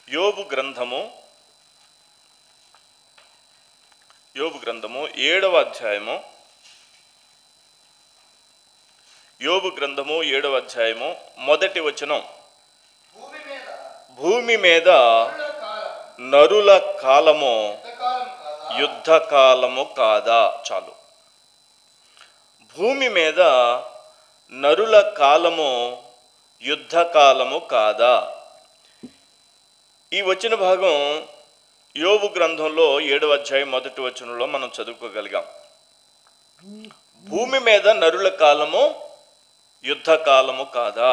యోబు గ్రంథము 7వ అధ్యాయము. యోబు గ్రంథము 7వ అధ్యాయము మొదటి వచనం. భూమి మీద నరుల కాలము యుద్ధకాలము కాదా? చాలు. భూమి మీద నరుల కాలము యుద్ధకాలము కాదా? ఈ వచ్చిన భాగం యోబు గ్రంథంలో 7వ అధ్యాయం మొదటి వచనంలో మనం చదువుకోగలిగాం. భూమి మీద నరుల కాలము యుద్ధకాలము కాదా?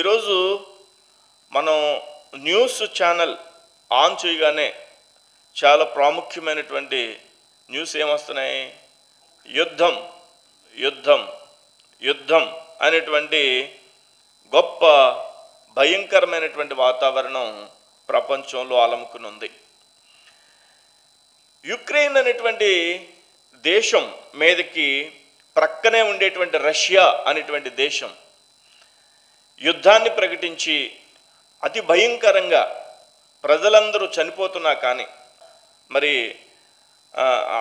ఈరోజు మనం న్యూస్ ఛానల్ ఆన్ చేయగానే చాలా ప్రాముఖ్యమైనటువంటి న్యూస్ ఏమొస్తున్నాయి? యుద్ధం యుద్ధం యుద్ధం అనేటువంటి గొప్ప భయంకరమైనటువంటి వాతావరణం ప్రపంచంలో అలముకుని ఉంది. యుక్రెయిన్ అనేటువంటి దేశం మీదకి ప్రక్కనే ఉండేటువంటి రష్యా అనేటువంటి దేశం యుద్ధాన్ని ప్రకటించి అతి భయంకరంగా ప్రజలందరూ చనిపోతున్నా కానీ, మరి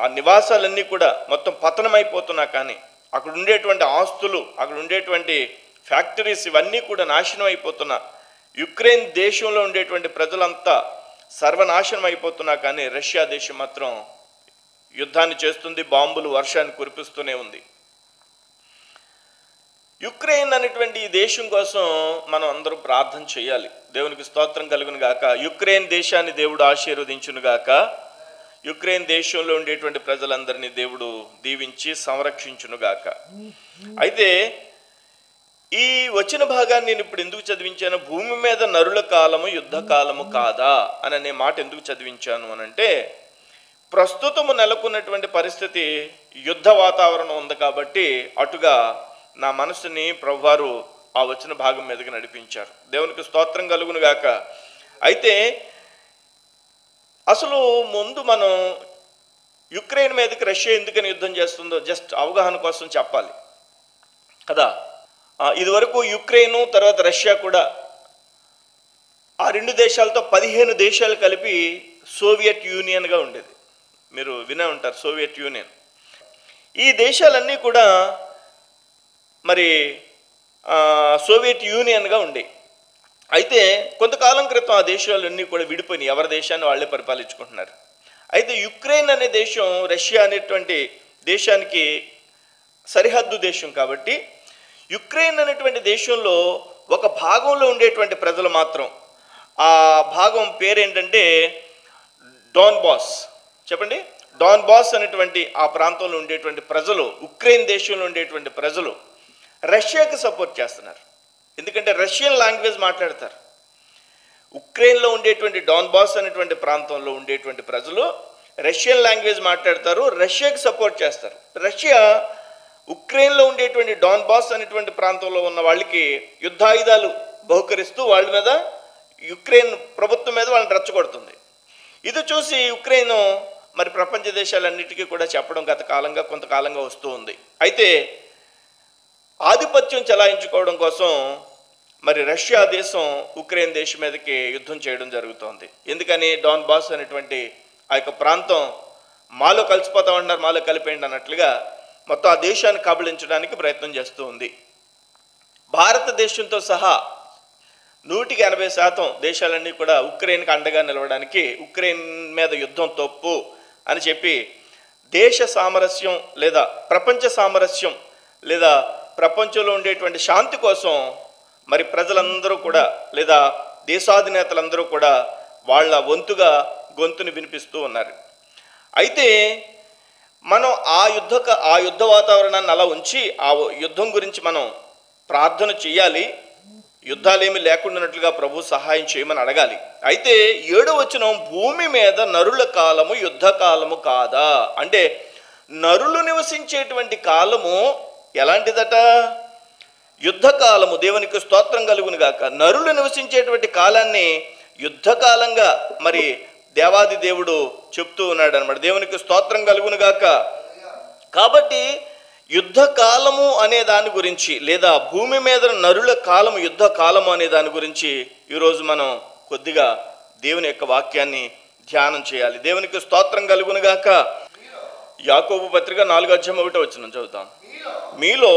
ఆ నివాసాలన్నీ కూడా మొత్తం పతనమైపోతున్నా కానీ, అక్కడ ఉండేటువంటి ఆస్తులు, అక్కడ ఉండేటువంటి ఫ్యాక్టరీస్ ఇవన్నీ కూడా నాశనం అయిపోతున్నా, యుక్రెయిన్ దేశంలో ఉండేటువంటి ప్రజలంతా సర్వనాశనం అయిపోతున్నా కానీ రష్యా దేశం మాత్రం యుద్ధాన్ని చేస్తుంది, బాంబులు వర్షాన్ని కురిపిస్తూనే ఉంది. యుక్రెయిన్ అనేటువంటి ఈ దేశం కోసం మనం అందరూ ప్రార్థన చేయాలి. దేవునికి స్తోత్రం కలుగును గాక. యుక్రెయిన్ దేశాన్ని దేవుడు ఆశీర్వదించును గాక. యుక్రెయిన్ దేశంలో ఉండేటువంటి ప్రజలందరినీ దేవుడు దీవించి సంరక్షించును గాక. అయితే ఈ వచ్చిన భాగాన్ని నేను ఇప్పుడు ఎందుకు చదివించాను? భూమి మీద నరుల కాలము యుద్ధకాలము కాదా అని అనే మాట ఎందుకు చదివించాను అనంటే, ప్రస్తుతము నెలకొన్నటువంటి పరిస్థితి యుద్ధ వాతావరణం ఉంది కాబట్టి అటుగా నా మనసుని ప్రభువారు ఆ వచ్చిన భాగం మీదకి నడిపించారు. దేవునికి స్తోత్రం కలుగును గాక. అయితే అసలు ముందు మనం యుక్రెయిన్ మీదకి రష్యా ఎందుకని యుద్ధం చేస్తుందో జస్ట్ అవగాహన కోసం చెప్పాలి కదా. ఇదివరకు యుక్రెయిన్ తర్వాత రష్యా కూడా ఆ రెండు దేశాలతో 15 దేశాలు కలిపి సోవియట్ యూనియన్గా ఉండేది. మీరు వినే ఉంటారు సోవియట్ యూనియన్. ఈ దేశాలన్నీ కూడా మరి సోవియట్ యూనియన్గా ఉండే. అయితే కొంతకాలం క్రితం ఆ దేశాలన్నీ కూడా విడిపోయినాయి, ఎవరి దేశాన్ని వాళ్ళే పరిపాలించుకుంటున్నారు. అయితే యుక్రెయిన్ అనే దేశం రష్యా అనేటువంటి దేశానికి సరిహద్దు దేశం కాబట్టి యుక్రెయిన్ అనేటువంటి దేశంలో ఒక భాగంలో ఉండేటువంటి ప్రజలు మాత్రం, ఆ భాగం పేరేంటంటే డాన్బాస్. చెప్పండి. డాన్బాస్ అనేటువంటి ఆ ప్రాంతంలో ఉండేటువంటి ప్రజలు, ఉక్రెయిన్ దేశంలో ఉండేటువంటి ప్రజలు రష్యాకి సపోర్ట్ చేస్తున్నారు. ఎందుకంటే రష్యన్ లాంగ్వేజ్ మాట్లాడతారు. ఉక్రెయిన్లో ఉండేటువంటి డాన్బాస్ అనేటువంటి ప్రాంతంలో ఉండేటువంటి ప్రజలు రష్యన్ లాంగ్వేజ్ మాట్లాడతారు, రష్యాకి సపోర్ట్ చేస్తారు. రష్యా ఉక్రెయిన్లో ఉండేటువంటి డాన్బాస్ అనేటువంటి ప్రాంతంలో ఉన్న వాళ్ళకి యుద్ధాయుధాలు బహుకరిస్తూ వాళ్ళ మీద, యుక్రెయిన్ ప్రభుత్వం మీద వాళ్ళని రెచ్చగొడుతుంది. ఇది చూసి యుక్రెయిన్ మరి ప్రపంచ దేశాలన్నిటికీ కూడా చెప్పడం కొంతకాలంగా వస్తూ ఉంది. అయితే ఆధిపత్యం చెలాయించుకోవడం కోసం మరి రష్యా దేశం ఉక్రెయిన్ దేశం మీదకి యుద్ధం చేయడం జరుగుతోంది. ఎందుకని? డాన్బాస్ అనేటువంటి ఆ యొక్క ప్రాంతం మాలో కలిసిపోతా ఉన్నారు, మాలో కలిపేయండి అన్నట్లుగా మొత్తం ఆ దేశాన్ని కబళించడానికి ప్రయత్నం చేస్తూ ఉంది. భారతదేశంతో సహా 180% దేశాలన్నీ కూడా ఉక్రెయిన్కి అండగా నిలవడానికి, ఉక్రెయిన్ మీద యుద్ధం తప్పు అని చెప్పి దేశ సామరస్యం లేదా ప్రపంచ సామరస్యం లేదా ప్రపంచంలో ఉండేటువంటి శాంతి కోసం మరి ప్రజలందరూ కూడా లేదా దేశాధినేతలందరూ కూడా వాళ్ళ వంతుగా గొంతుని వినిపిస్తూ ఉన్నారు. అయితే మనం ఆ యుద్ధ వాతావరణాన్ని అలా ఉంచి ఆ యుద్ధం గురించి మనం ప్రార్థన చేయాలి. యుద్ధాలేమి లేకుండానట్లుగా ప్రభు సహాయం చేయమని అడగాలి. అయితే 7వ వచనం, భూమి మీద నరుల కాలము యుద్ధకాలము కాదా అంటే, నరులు నివసించేటువంటి కాలము ఎలాంటిదట? యుద్ధకాలము. దేవునికి స్తోత్రం కలుగును గాక. నరులు నివసించేటువంటి కాలాన్ని యుద్ధకాలంగా మరి దేవాది దేవుడు చెప్తూ ఉన్నాడు అన్నమాట. దేవునికి స్తోత్రం కలుగును గాక. కాబట్టి యుద్ధకాలము అనే దాని గురించి లేదా భూమి మీద నరుల కాలము యుద్ధ కాలము అనే దాని గురించి ఈరోజు మనం కొద్దిగా దేవుని యొక్క వాక్యాన్ని ధ్యానం చేయాలి. దేవునికి స్తోత్రం కలుగునుగాక. యాకోబు పత్రిక 4:1 చదువుతాం. మీలో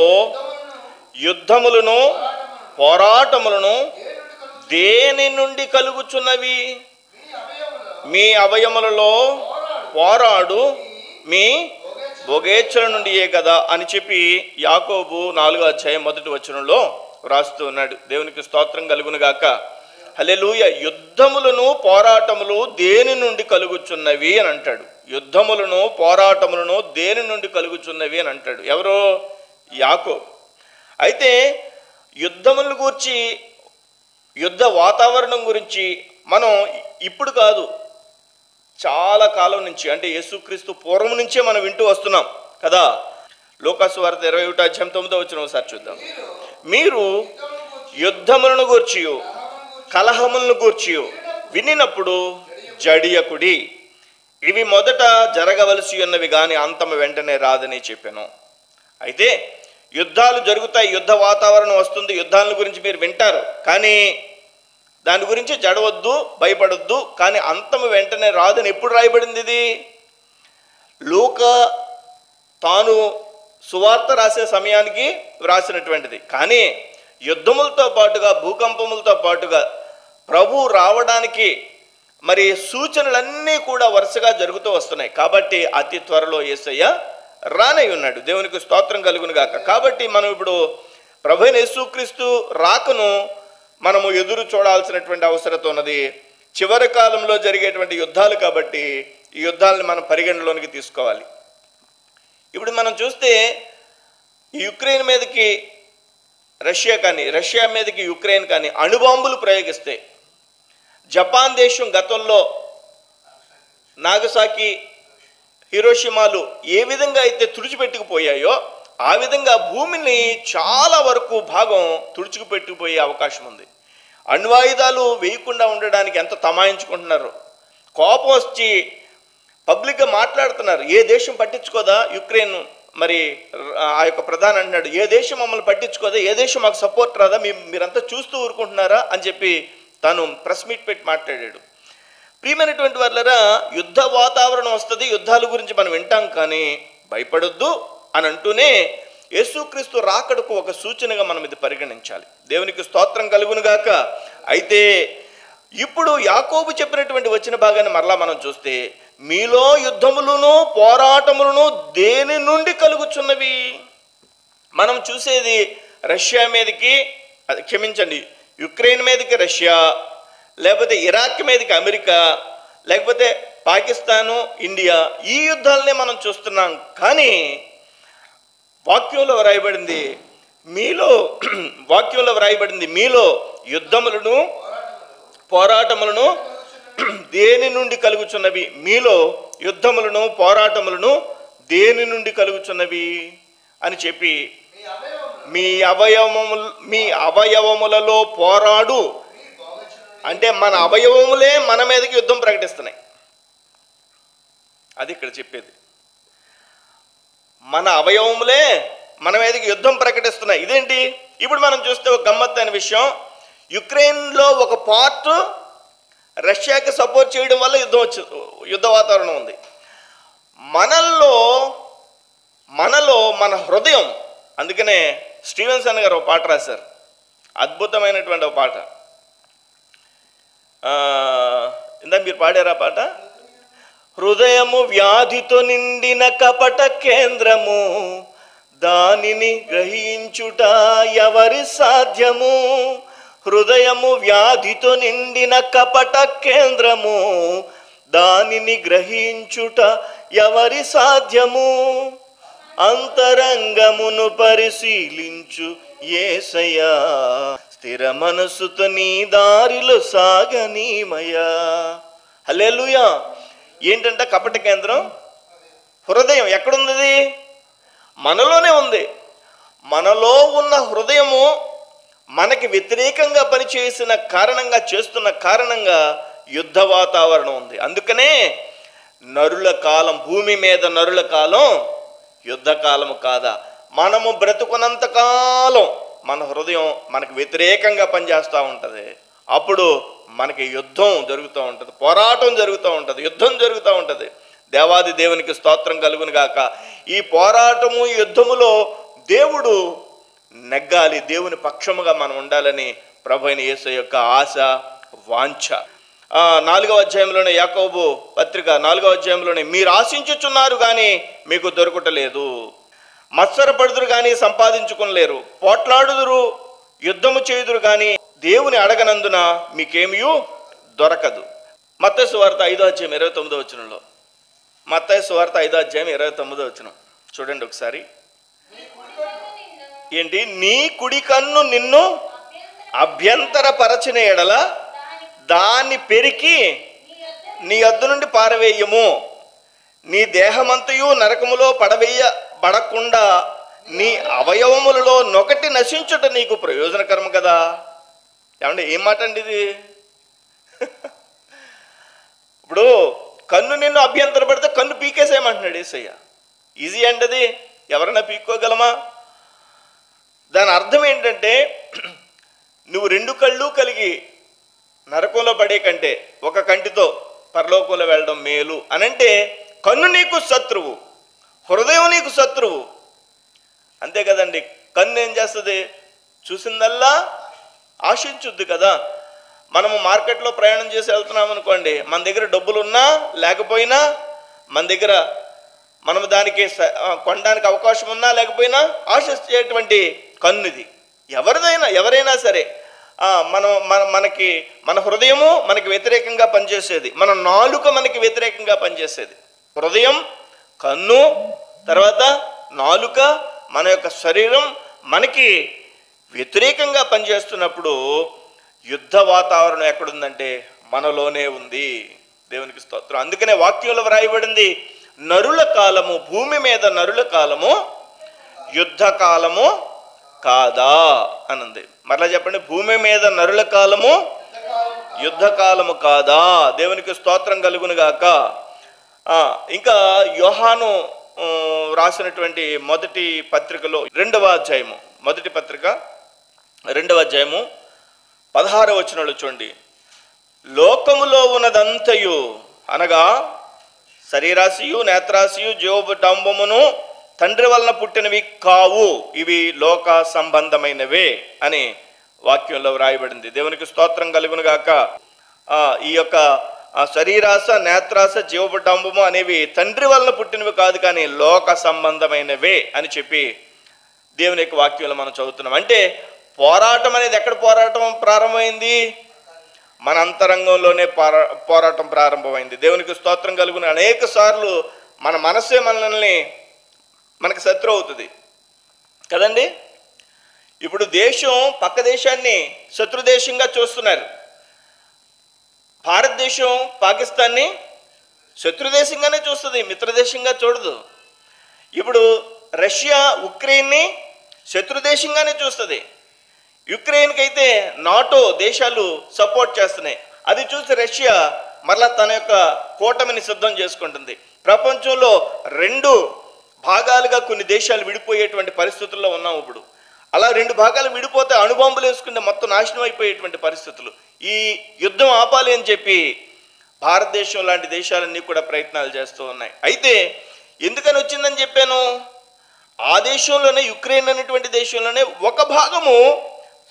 యుద్ధములను పోరాటములను దేని నుండి కలుగుచున్నవి? మీ అవయములలో పోరాడు మీ భోగేచ్ఛల నుండియే కదా అని చెప్పి యాకోబు 4:1 వ్రాస్తూ ఉన్నాడు. దేవునికి స్తోత్రం కలుగునుగాక. హల్లెలూయా. యుద్ధములను పోరాటములు దేని నుండి కలుగుచున్నవి అని అంటాడు. యుద్ధములను పోరాటములను దేని నుండి కలుగుచున్నవి అని అంటాడు. ఎవరో? యాకోబు. అయితే యుద్ధములను గురించి, యుద్ధ వాతావరణం గురించి మనం ఇప్పుడు కాదు, చాలా కాలం నుంచి, అంటే యేసుక్రీస్తు పూర్వం నుంచే మనం వింటూ వస్తున్నాం కదా. లూకాసు వార్త 21:9 ఒకసారి చూద్దాం. మీరు యుద్ధములను గూర్చి కలహములను గూర్చి వినినప్పుడు జడియకుడి, ఇవి మొదట జరగవలసి ఉన్నవి కానీ అంతము వెంటనే రాదని చెప్పాను. అయితే యుద్ధాలు జరుగుతాయి, యుద్ధ వాతావరణం వస్తుంది, యుద్ధాల గురించి మీరు వింటారు, కానీ దాని గురించి జడవద్దు, భయపడొద్దు, కానీ అంతము వెంటనే రాదని ఎప్పుడు రాయబడింది? ఇది లూకా తాను సువార్త రాసే సమయానికి వ్రాసినటువంటిది. కానీ యుద్ధములతో పాటుగా, భూకంపములతో పాటుగా ప్రభు రావడానికి మరి సూచనలన్నీ కూడా వరుసగా జరుగుతూ వస్తున్నాయి. కాబట్టి అతి త్వరలో యేసయ్య రానై ఉన్నాడు. దేవునికి స్తోత్రం కలుగునుగాక. కాబట్టి మనం ఇప్పుడు ప్రభు యేసుక్రీస్తు రాకను మనము ఎదురు చూడాల్సినటువంటి అవసరం ఉన్నది. చివరి కాలంలో జరిగేటువంటి యుద్ధాలు కాబట్టి ఈ యుద్ధాలను మనం పరిగణలోనికి తీసుకోవాలి. ఇప్పుడు మనం చూస్తే యుక్రెయిన్ మీదకి రష్యా కానీ, రష్యా మీదకి యుక్రెయిన్ కానీ అణుబాంబులు ప్రయోగిస్తే, జపాన్ దేశం గతంలో నాగసాకి, హిరోషిమాలు ఏ విధంగా అయితే తుడిచిపెట్టుకుపోయాయో ఆ విధంగా భూమిని చాలా వరకు భాగం తుడుచుకుపెట్టుకుపోయే అవకాశం ఉంది. అణ్వాయుధాలు వేయకుండా ఉండడానికి ఎంత తమాయించుకుంటున్నారు. కోపం వచ్చి పబ్లిక్గా మాట్లాడుతున్నారు. ఏ దేశం పట్టించుకోదా యుక్రెయిన్? మరి ఆ యొక్క ప్రధాని అంటున్నాడు, ఏ దేశం మమ్మల్ని పట్టించుకోదా, ఏ దేశం మాకు సపోర్ట్ రాదా, మీరంతా చూస్తూ ఊరుకుంటున్నారా అని చెప్పి తాను ప్రెస్ మీట్ పెట్టి మాట్లాడాడు. ప్రియమైనటువంటి వాళ్ళరా, యుద్ధ వాతావరణం వస్తుంది, యుద్ధాల గురించి మనం వింటాం, కానీ భయపడొద్దు అని అంటూనే యేసుక్రీస్తు రాకడకు ఒక సూచనగా మనం ఇది పరిగణించాలి. దేవునికి స్తోత్రం కలుగునుగాక. అయితే ఇప్పుడు యాకోబు చెప్పినటువంటి వచ్చిన భాగాన్ని మరలా మనం చూస్తే, మీలో యుద్ధములను పోరాటములను దేని నుండి కలుగుచున్నవి? మనం చూసేది రష్యా మీదకి, క్షమించండి, యుక్రెయిన్ మీదకి రష్యా, లేకపోతే ఇరాక్ మీదకి అమెరికా, లేకపోతే పాకిస్తాను, ఇండియా, ఈ యుద్ధాలనే మనం చూస్తున్నాం. కానీ వాక్యంలో వ్రాయబడింది మీలో యుద్ధములను పోరాటములను దేని నుండి కలుగుచున్నవి? మీలో యుద్ధములను పోరాటములను దేని నుండి కలుగుచున్నవి అని చెప్పి, మీ అవయవములలో పోరాడు అంటే మన అవయవములే మన మీదకి యుద్ధం ప్రకటిస్తున్నాయి. అది ఇక్కడ చెప్పేది. మన అవయవములే మన మీదకి యుద్ధం ప్రకటిస్తున్నాయి. ఇదేంటి? ఇప్పుడు మనం చూస్తే ఒక గమ్మత్తైన విషయం, యుక్రెయిన్లో ఒక పార్ట్ రష్యాకి సపోర్ట్ చేయడం వల్ల యుద్ధ వాతావరణం ఉంది. మనలో మన హృదయం, అందుకనే స్టీవెన్సన్ గారు ఒక పాట రాశారు, అద్భుతమైనటువంటి ఒక పాట. ఇందా మీరు పాడారా పాట? హృదయము వ్యాధితో నిండిన కపట కేంద్రము, దానిని గ్రహించుట ఎవరి సాధ్యము? హృదయము వ్యాధితో నిండిన కపట కేంద్రము, దానిని గ్రహించుట ఎవరి సాధ్యము? అంతరంగమును పరిశీలించు యేసయ్యా, స్థిర మనసుతో నీ దారిలో సాగనీమయ్యా. హల్లెలూయా. ఏంటంట కపట కేంద్రం? హృదయం. ఎక్కడుంది? మనలోనే ఉంది. మనలో ఉన్న హృదయము మనకి వ్యతిరేకంగా పనిచేసిన కారణంగా, చేస్తున్న కారణంగా యుద్ధ వాతావరణం ఉంది. అందుకనే నరుల కాలం, భూమి మీద నరుల కాలం యుద్ధ కాలము కాదా? మనము బ్రతుకున్నంత కాలం మన హృదయం మనకు వ్యతిరేకంగా పనిచేస్తూ ఉంటుంది. అప్పుడు మనకి యుద్ధం జరుగుతూ ఉంటుంది, పోరాటం జరుగుతూ ఉంటుంది, యుద్ధం జరుగుతూ ఉంటుంది. దేవాది దేవునికి స్తోత్రం కలుగును గాక. ఈ పోరాటము యుద్ధములో దేవుడు నెగ్గాలి, దేవుని పక్షముగా మనం ఉండాలని ప్రభు అయిన యేసు యొక్క ఆశ, వాంఛ. 4వ అధ్యాయంలోనే, యాకోబు పత్రిక 4వ అధ్యాయంలోనే, మీరు ఆశించుచున్నారు కానీ మీకు దొరకటలేదు, మత్సరపడుదురు కానీ సంపాదించుకొనలేరు, పోట్లాడుదురు యుద్ధము చేయుదురు కానీ దేవుని అడగనందున మీకేమీ దొరకదు. మత్తయి సువార్త 5వ అధ్యాయం 29వ వచనంలో, మత్తయి సువార్త 5వ అధ్యాయం 29వ వచనం చూడండి ఒకసారి. ఏంటి? నీ కుడి కన్ను నిన్ను అభ్యంతరపరచిన ఎడల దాన్ని పెరికి నీ యొద్ద నుండి పారవేయము, నీ దేహమంతయు నరకములో పడకుండా నీ అవయవములలో నొకటి నశించుట నీకు ప్రయోజనకరం కదా. ఏమంటే ఏం మాట అండి ఇది? ఇప్పుడు కన్ను నిన్ను అభ్యంతర పడితే కన్ను పీకేసేయమంటున్నాడు యేసయ్య. ఈజీ అంటది, ఎవరైనా పీక్కోగలమా? దాని అర్థం ఏంటంటే, నువ్వు 2 కళ్ళు కలిగి నరకంలో పడే కంటే ఒక కంటితో పరలోకంలో వెళ్ళడం మేలు అనంటే, కన్ను నీకు శత్రువు, హృదయం నీకు శత్రువు. అంతే కదండి. కన్ను ఏం చేస్తుంది? చూసిందల్లా ఆశించుద్ది కదా. మనము మార్కెట్లో ప్రయాణం చేసి వెళ్తున్నాం అనుకోండి, మన దగ్గర డబ్బులు ఉన్నా లేకపోయినా, మన దగ్గర మనము దానికి కొనడానికి అవకాశం ఉన్నా లేకపోయినా ఆశించేటువంటి కన్ను ఇది. ఎవరైనా సరే మన హృదయము మనకి వ్యతిరేకంగా పనిచేసేది, మన నాలుక మనకి వ్యతిరేకంగా పనిచేసేది. హృదయం, కన్ను, తర్వాత నాలుక, మన యొక్క శరీరం మనకి వ్యతిరేకంగా పనిచేస్తున్నప్పుడు యుద్ధ వాతావరణం ఎక్కడుందంటే మనలోనే ఉంది. దేవునికి స్తోత్రం. అందుకనే వాక్యంలో వ్రాయబడింది, నరుల కాలము, భూమి మీద నరుల కాలము యుద్ధ కాలము కాదా అనంది. మరలా చెప్పండి, భూమి మీద నరుల కాలము యుద్ధ కాలము కాదా. దేవునికి స్తోత్రం కలుగును గాక. ఇంకా యోహాను రాసినటువంటి మొదటి పత్రికలో 2వ అధ్యాయము, మొదటి పత్రిక 2వ అధ్యాయము 16వ వచనంలో చూడండి. లోకములో ఉన్నదంతయు అనగా శరీరాశియు, నేత్రాశియు, జీవడంబమును తండ్రి వలన పుట్టినవి కావు, ఇవి లోక సంబంధమైనవే అని వాక్యంలో వ్రాయబడింది. దేవునికి స్తోత్రం కలుగును గాక. ఈ యొక్క శరీరాశ, నేత్రాశ, జీవడంబము అనేవి తండ్రి వలన పుట్టినవి కాదు, కానీ లోక సంబంధమైనవే అని చెప్పి దేవుని యొక్క వాక్యంలో మనం చదువుతున్నాం. అంటే పోరాటం అనేది ఎక్కడ పోరాటం ప్రారంభమైంది? మన అంతరంగంలోనే పోరాటం ప్రారంభమైంది. దేవునికి స్తోత్రం కలుగును. అనేక సార్లు మన మనసే మనకి శత్రువు అవుతుంది కదండి. ఇప్పుడు దేశం పక్క దేశాన్ని శత్రు దేశంగా చూస్తున్నారు. భారతదేశం పాకిస్తాన్ని శత్రు దేశంగానే చూస్తుంది, మిత్రదేశంగా చూడదు. ఇప్పుడు రష్యా ఉక్రెయిన్ని శత్రు దేశంగానే చూస్తుంది. యుక్రెయిన్కి అయితే నాటో దేశాలు సపోర్ట్ చేస్తున్నాయి. అది చూసి రష్యా మరలా తన యొక్క కూటమిని సిద్ధం చేసుకుంటుంది. ప్రపంచంలో 2 భాగాలుగా కొన్ని దేశాలు విడిపోయేటువంటి పరిస్థితుల్లో ఉన్నాం ఇప్పుడు. అలా 2 భాగాలు విడిపోతే అణుబాంబులు వేసుకుంటే మొత్తం నాశనం అయిపోయేటువంటి పరిస్థితులు. ఈ యుద్ధం ఆపాలి అని చెప్పి భారతదేశం లాంటి దేశాలన్నీ కూడా ప్రయత్నాలు చేస్తూ ఉన్నాయి. అయితే ఎందుకని వచ్చిందని చెప్పాను? ఆ దేశంలోనే, యుక్రెయిన్ అనేటువంటి దేశంలోనే ఒక భాగము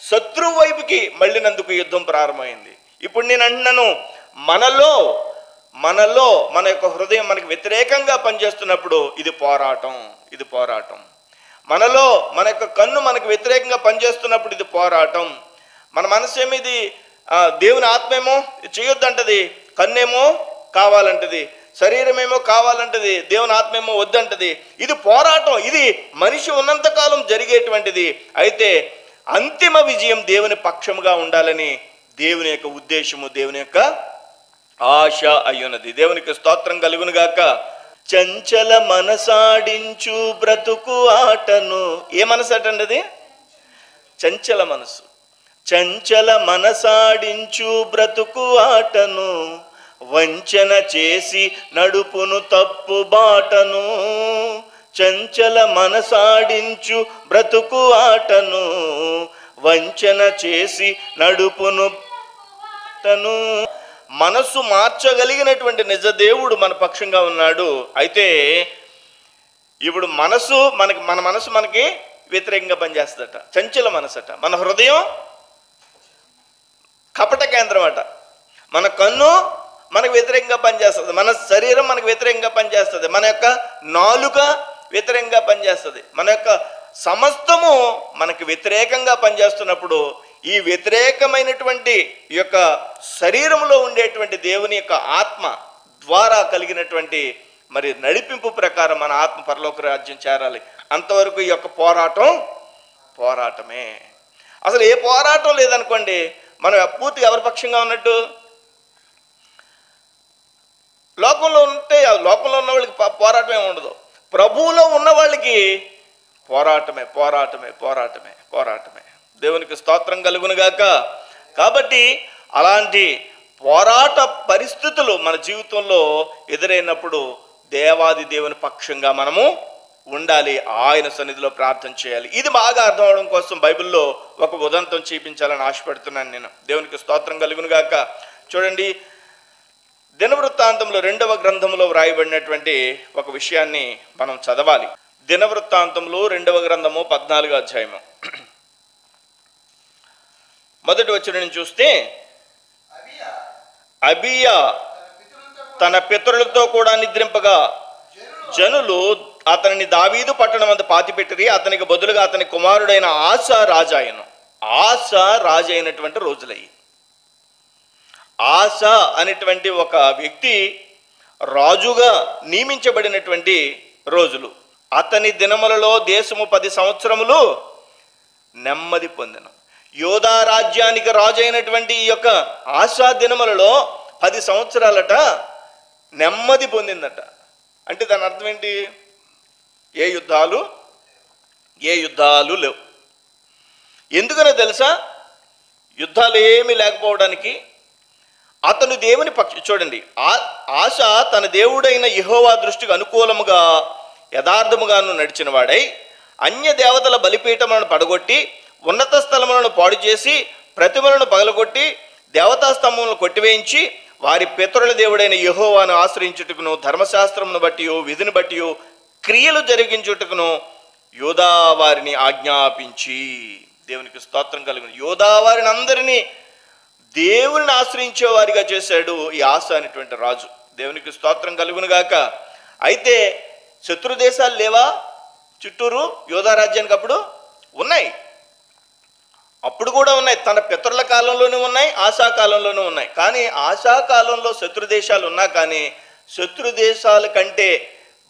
శత్రువు వైపుకి మళ్ళినందుకు యుద్ధం ప్రారంభమైంది. ఇప్పుడు నేను అంటున్నాను, మనలో మన యొక్క హృదయం మనకి వ్యతిరేకంగా పనిచేస్తున్నప్పుడు ఇది పోరాటం. మనలో మన యొక్క కన్ను మనకు వ్యతిరేకంగా పనిచేస్తున్నప్పుడు ఇది పోరాటం. మన మనసు ఏమిది? దేవుని ఆత్మేమో చేయొద్దంటది, కన్నేమో కావాలంటది, శరీరమేమో కావాలంటది, దేవుని ఆత్మేమో వద్దంటది. ఇది పోరాటం. ఇది మనిషి ఉన్నంతకాలం జరిగేటువంటిది. అయితే అంతిమ విజయం దేవుని పక్షముగా ఉండాలని దేవుని యొక్క ఉద్దేశము, దేవుని యొక్క ఆశ అయ్యున్నది. దేవునికి స్తోత్రం కలుగును గాక. చంచల మనసాడించు బ్రతుకు ఆటను. ఏ మనసు అటండి అది? చంచల మనసు. చంచల మనసాడించు బ్రతుకు ఆటను, వంచన చేసి నడుపును తప్పు బాటను. చంచల మనసాడించు బ్రతుకు ఆటను, వంచన చేసి నడుపును తను మనస్సు మార్చగలిగినటువంటి నిజ దేవుడు మన పక్షంగా ఉన్నాడు. అయితే ఇప్పుడు మన మనసు మనకి వ్యతిరేకంగా పనిచేస్తుందట. చంచల మనసు అట. మన హృదయం కపట కేంద్రం అట. మన కన్ను మనకు వ్యతిరేకంగా పనిచేస్తుంది. మన శరీరం మనకు వ్యతిరేకంగా పనిచేస్తుంది. మన యొక్క నాలుక వ్యతిరేకంగా పనిచేస్తుంది. మన యొక్క సమస్తము మనకు వ్యతిరేకంగా పనిచేస్తున్నప్పుడు ఈ వ్యతిరేకమైనటువంటి ఈ యొక్క శరీరంలో ఉండేటువంటి దేవుని యొక్క ఆత్మ ద్వారా కలిగినటువంటి మరి నడిపింపు ప్రకారం మన ఆత్మ పరలోక రాజ్యం చేరాలి. అంతవరకు ఈ యొక్క పోరాటమే. అసలు ఏ పోరాటం లేదనుకోండి, మనం పూర్తిగా ఎవరి పక్షంగా ఉన్నట్టు? లోకంలో ఉంటే లోకంలో ఉన్న వాళ్ళకి పోరాటమే ఉండదు. ప్రభువులో ఉన్న వాళ్ళకి పోరాటమే. దేవునికి స్తోత్రం కలుగునుగాక. కాబట్టి అలాంటి పోరాట పరిస్థితులు మన జీవితంలో ఎదురైనప్పుడు దేవాది దేవుని పక్షంగా మనము ఉండాలి. ఆయన సన్నిధిలో ప్రార్థన చేయాలి. ఇది బాగా అర్థం అవడం కోసం బైబిల్లో ఒక ఉదంతం చూపించాలని ఆశపడుతున్నాను నేను. దేవునికి స్తోత్రం కలుగునుగాక. చూడండి, దినవృత్తాంతంలో 2వ గ్రంథంలో వ్రాయబడినటువంటి ఒక విషయాన్ని మనం చదవాలి. దినవృత్తాంతంలో 2వ గ్రంథము 14వ అధ్యాయము మొదటి వచనం చూస్తే, అబీయా తన పితరులతో కూడా నిద్రింపగా జనులు అతనిని దావీదు పట్టణమందు పాతిపెట్టిరి. అతనికి బదులుగా అతని కుమారుడైన ఆసా రాజాయను. ఆసా రాజైనటువంటి రోజులయ్యి. ఆసా అనేటువంటి ఒక వ్యక్తి రాజుగా నియమించబడినటువంటి రోజులు. అతని దినములలో దేశము 10 సంవత్సరములు నెమ్మది పొందెను. యోధా రాజ్యానికి రాజు అయినటువంటి ఈ యొక్క ఆసా దినములలో 10 సంవత్సరాలట నెమ్మది పొందిందట. అంటే దాని అర్థం ఏంటి? ఏ యుద్ధాలు లేవు. ఎందుకనో తెలుసా? యుద్ధాలు ఏమీ లేకపోవడానికి అతను దేవుని చూడండి, ఆశ తన దేవుడైన యెహోవా దృష్టికి అనుకూలముగా యథార్థముగాను నడిచిన వాడై అన్య దేవతల బలిపీఠములను పడగొట్టి ఉన్నత స్థలములను పాడు చేసి ప్రతిమలను పగలగొట్టి దేవతా స్తంభములను కొట్టివేయించి వారి పితరుల దేవుడైన యెహోవాను ఆశ్రయించుటకును ధర్మశాస్త్రమును బట్టి విధిని బట్టి క్రియలు జరిగించుటకును యోధా వారిని ఆజ్ఞాపించి. దేవునికి స్తోత్రం కలుగును. యోధా వారిని అందరినీ దేవుని ఆశ్రయించే వారిగా చేశాడు ఈ ఆస అనేటువంటి రాజు. దేవునికి స్తోత్రం కలుగును గాక. అయితే శత్రు దేశాలు లేవా చుట్టూరు యోధా రాజ్యానికి? అప్పుడు ఉన్నాయి, అప్పుడు కూడా ఉన్నాయి. తన పితరుల కాలంలోనూ ఉన్నాయి, ఆశా కాలంలోనూ ఉన్నాయి. కానీ ఆశా కాలంలో శత్రు దేశాలు ఉన్నా కానీ శత్రు దేశాల కంటే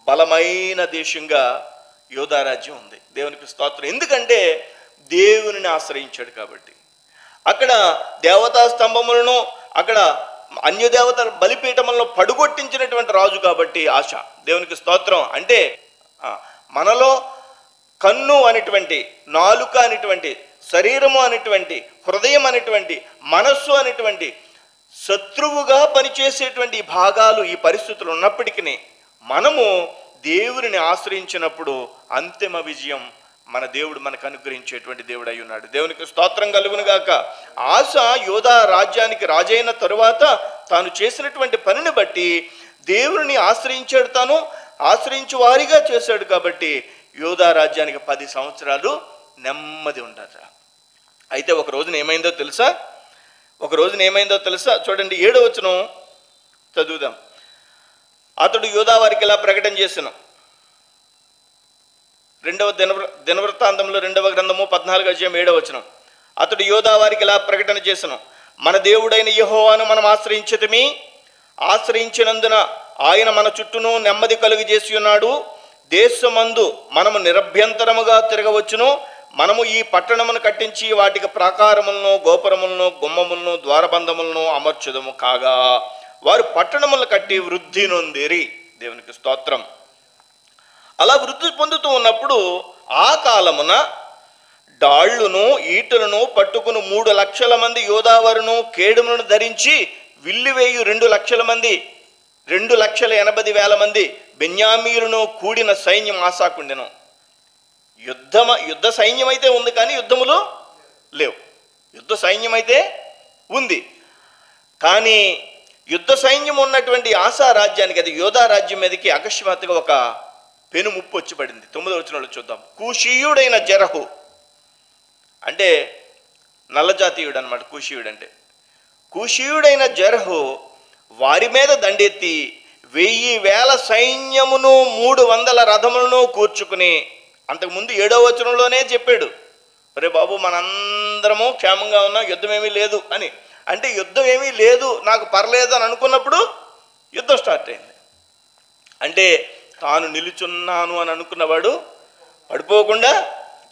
బలమైన దేశంగా యోధా రాజ్యం ఉంది. దేవునికి స్తోత్రం. ఎందుకంటే దేవునిని ఆశ్రయించాడు కాబట్టి. అక్కడ దేవతా స్తంభములను, అక్కడ అన్య దేవతల బలిపీఠములను పడుగొట్టించినటువంటి రాజు కాబట్టి ఆశ. దేవునికి స్తోత్రం. అంటే మనలో కన్ను అనేటువంటి, నాలుక అనేటువంటి, శరీరము అనేటువంటి, హృదయం అనేటువంటి, మనస్సు అనేటువంటి శత్రువుగా పనిచేసేటువంటి భాగాలు, ఈ పరిస్థితులు ఉన్నప్పటికీ మనము దేవుని ఆశ్రయించినప్పుడు అంతిమ విజయం మన దేవుడు మనకు అనుగ్రహించేటువంటి దేవుడు అయి ఉన్నాడు. దేవునికి స్తోత్రం కలుగును గాక. ఆశ యోధా రాజ్యానికి రాజైన తరువాత తాను చేసినటువంటి పనిని బట్టి దేవుని ఆశ్రయించాడు, తాను ఆశ్రయించు వారిగా చేశాడు కాబట్టి యోధా రాజ్యానికి 10 సంవత్సరాలు నెమ్మది ఉండట. అయితే ఒక రోజున ఏమైందో తెలుసా? చూడండి, 7వ వచనం చదువుదాం. అతడు యోధా వారికి ఇలా ప్రకటన చేసెను. 2వ దినవృత్తాంతంలో 2వ గ్రంథము 14వ అధ్యాయం 7వ వచనం. అతడు యోధా వారికి ఇలా ప్రకటన చేసెను. మన దేవుడైన యెహోవాను మనం ఆశ్రయించినందున ఆయన మన చుట్టూను నెమ్మది కలుగు చేసి ఉన్నాడు. దేశమందు మనము నిరభ్యంతరముగా తిరగవచ్చును. మనము ఈ పట్టణమును కట్టించి వాటికి ప్రాకారములను, గోపురములను, గుమ్మములను, ద్వారబంధములను అమర్చుదము. కాగా వారు పట్టణములను కట్టి వృద్ధి నొందిరి. దేవునికి స్తోత్రం. అలా వృద్ధి పొందుతూ ఉన్నప్పుడు ఆ కాలమున డాళ్లును ఈటలను పట్టుకుని 3 లక్షల మంది యోధావరును కేడుములను ధరించి విల్లువేయు 2 లక్షల మంది, 2,80,000 మంది బెన్యామీయులను కూడిన సైన్యం ఆసాకుండెను. యుద్ధ సైన్యం అయితే ఉంది కానీ యుద్ధములు లేవు. యుద్ధ సైన్యం అయితే ఉంది కానీ యుద్ధ సైన్యం ఉన్నటువంటి ఆసా రాజ్యానికి, అది యోధా రాజ్యం మీదకి అకస్మాత్తుగా ఒక పెను ముప్పు వచ్చి పడింది. 9వ వచనంలో చూద్దాం. కూషీయుడైన జెరహు, అంటే నల్లజాతీయుడు అనమాట. కూషీయుడు అంటే కూషీయుడైన జెరహు వారి మీద దండెత్తి 1000 సైన్యమును 300 రథములను కూర్చుకుని, అంతకుముందు 7వ వచనంలోనే చెప్పాడు, అరే బాబు మనందరము క్షేమంగా ఉన్నాం, యుద్ధం ఏమీ లేదు అని. అంటే యుద్ధం ఏమీ లేదు, నాకు పర్లేదు అని అనుకున్నప్పుడు యుద్ధం స్టార్ట్ అయింది. అంటే తాను నిలుచున్నాను అని అనుకున్నవాడు పడిపోకుండా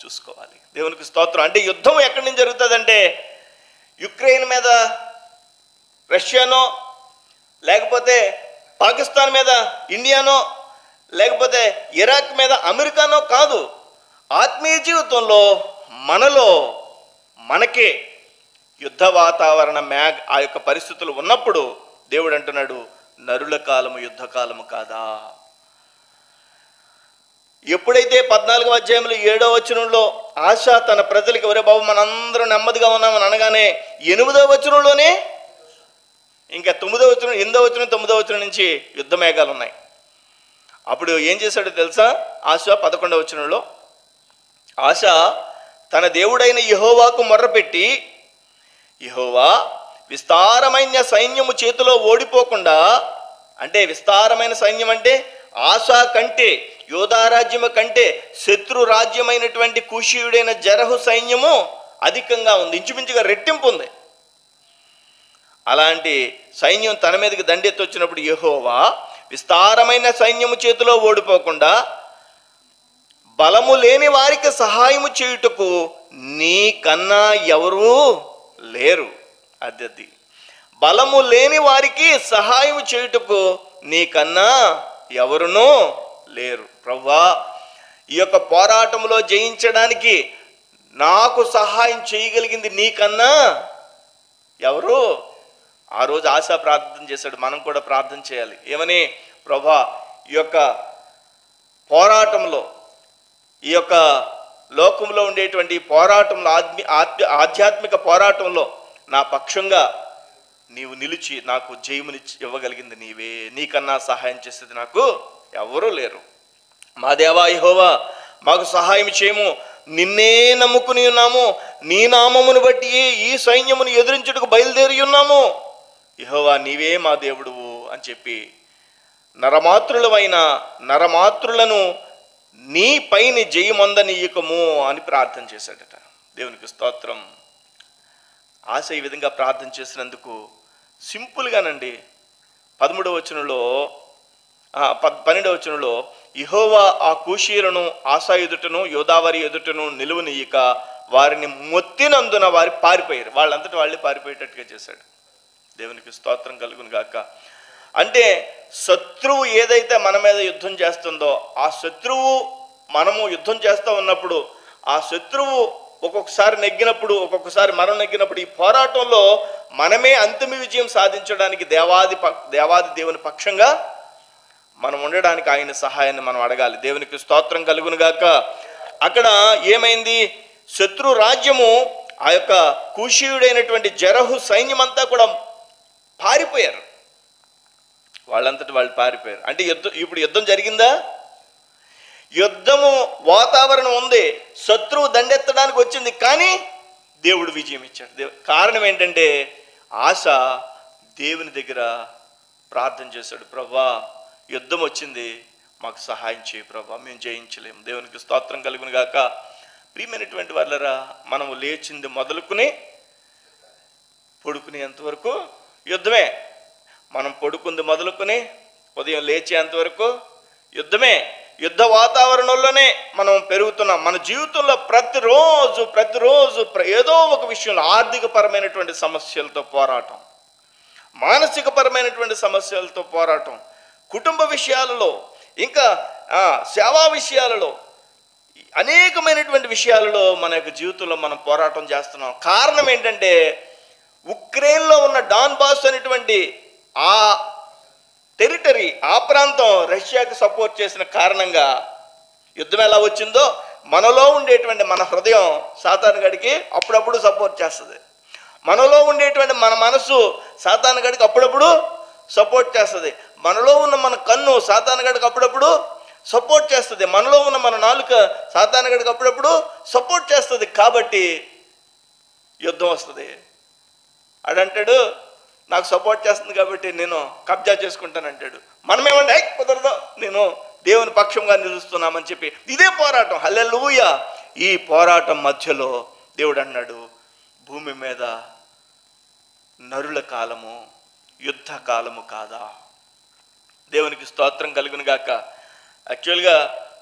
చూసుకోవాలి. దేవునికి స్తోత్రం. అంటే యుద్ధం ఎక్కడి నుంచి జరుగుతుందంటే యుక్రెయిన్ మీద రష్యానో, లేకపోతే పాకిస్తాన్ మీద ఇండియానో, లేకపోతే ఇరాక్ మీద అమెరికానో కాదు. ఆత్మీయ జీవితంలో మనకే యుద్ధ వాతావరణం ఆ యొక్క పరిస్థితులు ఉన్నప్పుడు దేవుడు అంటున్నాడు, నరుల కాలము యుద్ధ కాలము కాదా. ఎప్పుడైతే 14వ అధ్యాయంలో 7వ వచనంలో ఆశ తన ప్రజలకి, ఒరే బాబు మనందరం నెమ్మదిగా ఉన్నామని అనగానే 8వ వచనంలోనే ఇంకా 9వ వచనం, 8వ వచనం, 9వ వచనం నుంచి యుద్ధ మేఘాలు ఉన్నాయి. అప్పుడు ఏం చేశాడో తెలుసా? ఆశ 11వ వచనంలో ఆశ తన దేవుడైన యెహోవాకు మొర్రపెట్టి, యెహోవా విస్తారమైన సైన్యము చేతిలో ఓడిపోకుండా, అంటే విస్తారమైన సైన్యం అంటే ఆశ కంటే, యోధా రాజ్యము కంటే శత్రు రాజ్యమైనటువంటి కూషీయుడైన జెరహు సైన్యము అధికంగా ఉంది, ఇంచుమించుగా రెట్టింపు ఉంది. అలాంటి సైన్యం తన మీదకి దండెత్తి వచ్చినప్పుడు యెహోవా విస్తారమైన సైన్యము చేతిలో ఓడిపోకుండా బలము లేని వారికి సహాయము చేయుటకు నీ కన్నా ఎవరూ లేరు. అది బలము లేని వారికి సహాయము చేయుటకు నీ కన్నా ఎవరునూ లేరు. ప్రభువా, ఈ యొక్క పోరాటంలో జయించడానికి నాకు సహాయం చేయగలిగింది నీకన్నా ఎవరు? ఆ రోజు ఆశ ప్రార్థన చేశాడు. మనం కూడా ప్రార్థన చేయాలి. ఏమని? ప్రభువా, ఈ యొక్క పోరాటంలో, ఈ యొక్క లోకంలో ఉండేటువంటి పోరాటంలో, ఆధ్యాత్మిక పోరాటంలో నా పక్షంగా నీవు నిలిచి నాకు జయముని ఇవ్వగలిగింది నీవే, నీకన్నా సహాయం చేసేది నాకు ఎవరూ లేరు. మా దేవా యెహోవా, మాకు సహాయం చేయము, నిన్నే నమ్ముకుని ఉన్నాము, నీ నామమును బట్టి ఈ సైన్యమును ఎదిరించుటకు బయలుదేరి ఉన్నాము. యెహోవా నీవే మా దేవుడువు అని చెప్పి నరమాతృలను నీ పైని జయమొందనీయకము అని ప్రార్థన చేశాడట. దేవునికి స్తోత్రం. ఆశ ఈ విధంగా ప్రార్థన చేసినందుకు సింపుల్గానండి 13వ వచనంలో 12వ వచనంలో యెహోవా ఆ కూషీయులను ఆశా ఎదుటను యోదావారి ఎదుటను నిలువనీయక వారిని మొత్తినందున వారి పారిపోయారు. వాళ్ళంతటా వాళ్ళే పారిపోయేటట్టుగా చేశాడు. దేవునికి స్తోత్రం కలుగును గాక. అంటే శత్రువు ఏదైతే మన మీద యుద్ధం చేస్తుందో, ఆ శత్రువు మనము యుద్ధం చేస్తూ ఉన్నప్పుడు, ఆ శత్రువు ఒక్కొక్కసారి నెగ్గినప్పుడు, ఒక్కొక్కసారి మనం నెగ్గినప్పుడు, ఈ పోరాటంలో మనమే అంతిమ విజయం సాధించడానికి దేవాది దేవుని పక్షంగా మనం ఉండడానికి ఆయన సహాయాన్ని మనం అడగాలి. దేవునికి స్తోత్రం కలుగును గాక. అక్కడ ఏమైంది? శత్రు రాజ్యము, ఆ యొక్క కూషీయుడైనటువంటి జెరహు సైన్యమంతా కూడా పారిపోయారు. వాళ్ళంతటి వాళ్ళు పారిపోయారు. అంటే ఇప్పుడు యుద్ధం జరిగిందా? యుద్ధము వాతావరణం ఉంది, శత్రువు దండెత్తడానికి వచ్చింది, కానీ దేవుడు విజయం ఇచ్చాడు. కారణం ఏంటంటే ఆశ దేవుని దగ్గర ప్రార్థన చేశాడు. ప్రభువా, యుద్ధం వచ్చింది, మాకు సహాయం చేయి ప్రభువా, మేము జయించలేము. దేవునికి స్తోత్రం కలుగును గాక. ప్రియమైనటువంటి వాళ్ళరా, మనము లేచింది మొదలుకుని పడుకునేంతవరకు యుద్ధమే. మనం పడుకుంది మొదలుకొని ఉదయం లేచేంతవరకు యుద్ధమే. యుద్ధ వాతావరణంలోనే మనం పెరుగుతున్నాం. మన జీవితంలో ప్రతిరోజు ఏదో ఒక విషయంలో ఆర్థికపరమైనటువంటి సమస్యలతో పోరాటం, మానసికపరమైనటువంటి సమస్యలతో పోరాటం, కుటుంబ విషయాలలో, ఇంకా సేవా విషయాలలో, అనేకమైనటువంటి విషయాలలో మన యొక్క జీవితంలో మనం పోరాటం చేస్తున్నాం. కారణం ఏంటంటే ఉక్రెయిన్లో ఉన్న డాన్బాస్ అనేటువంటి ఆ టెరిటరీ, ఆ ప్రాంతం రష్యాకి సపోర్ట్ చేసిన కారణంగా యుద్ధం ఎలా వచ్చిందో, మనలో ఉండేటువంటి మన హృదయం సాతాను గడికి అప్పుడప్పుడు సపోర్ట్ చేస్తుంది. మనలో ఉండేటువంటి మన మనసు సాతానుగాడికి అప్పుడప్పుడు సపోర్ట్ చేస్తుంది. మనలో ఉన్న మన కన్ను సాతానుగాడికి అప్పుడప్పుడు సపోర్ట్ చేస్తుంది. మనలో ఉన్న మన నాలుక సాతానుగాడికి అప్పుడప్పుడు సపోర్ట్ చేస్తుంది. కాబట్టి యుద్ధం వస్తుంది. ఆడంటాడు నాకు సపోర్ట్ చేస్తుంది కాబట్టి నేను కబ్జా చేసుకుంటానంటాడు. మనమేమంటే కుదరదు, నేను దేవుని పక్షంగా నిలుస్తున్నామని చెప్పి ఇదే పోరాటం. హల్లెలూయా. ఈ పోరాటం మధ్యలో దేవుడు అన్నాడు, భూమి మీద నరుల కాలము యుద్ధ కాలము కాదా? దేవునికి స్తోత్రం కలుగును గాక. యాక్చువల్గా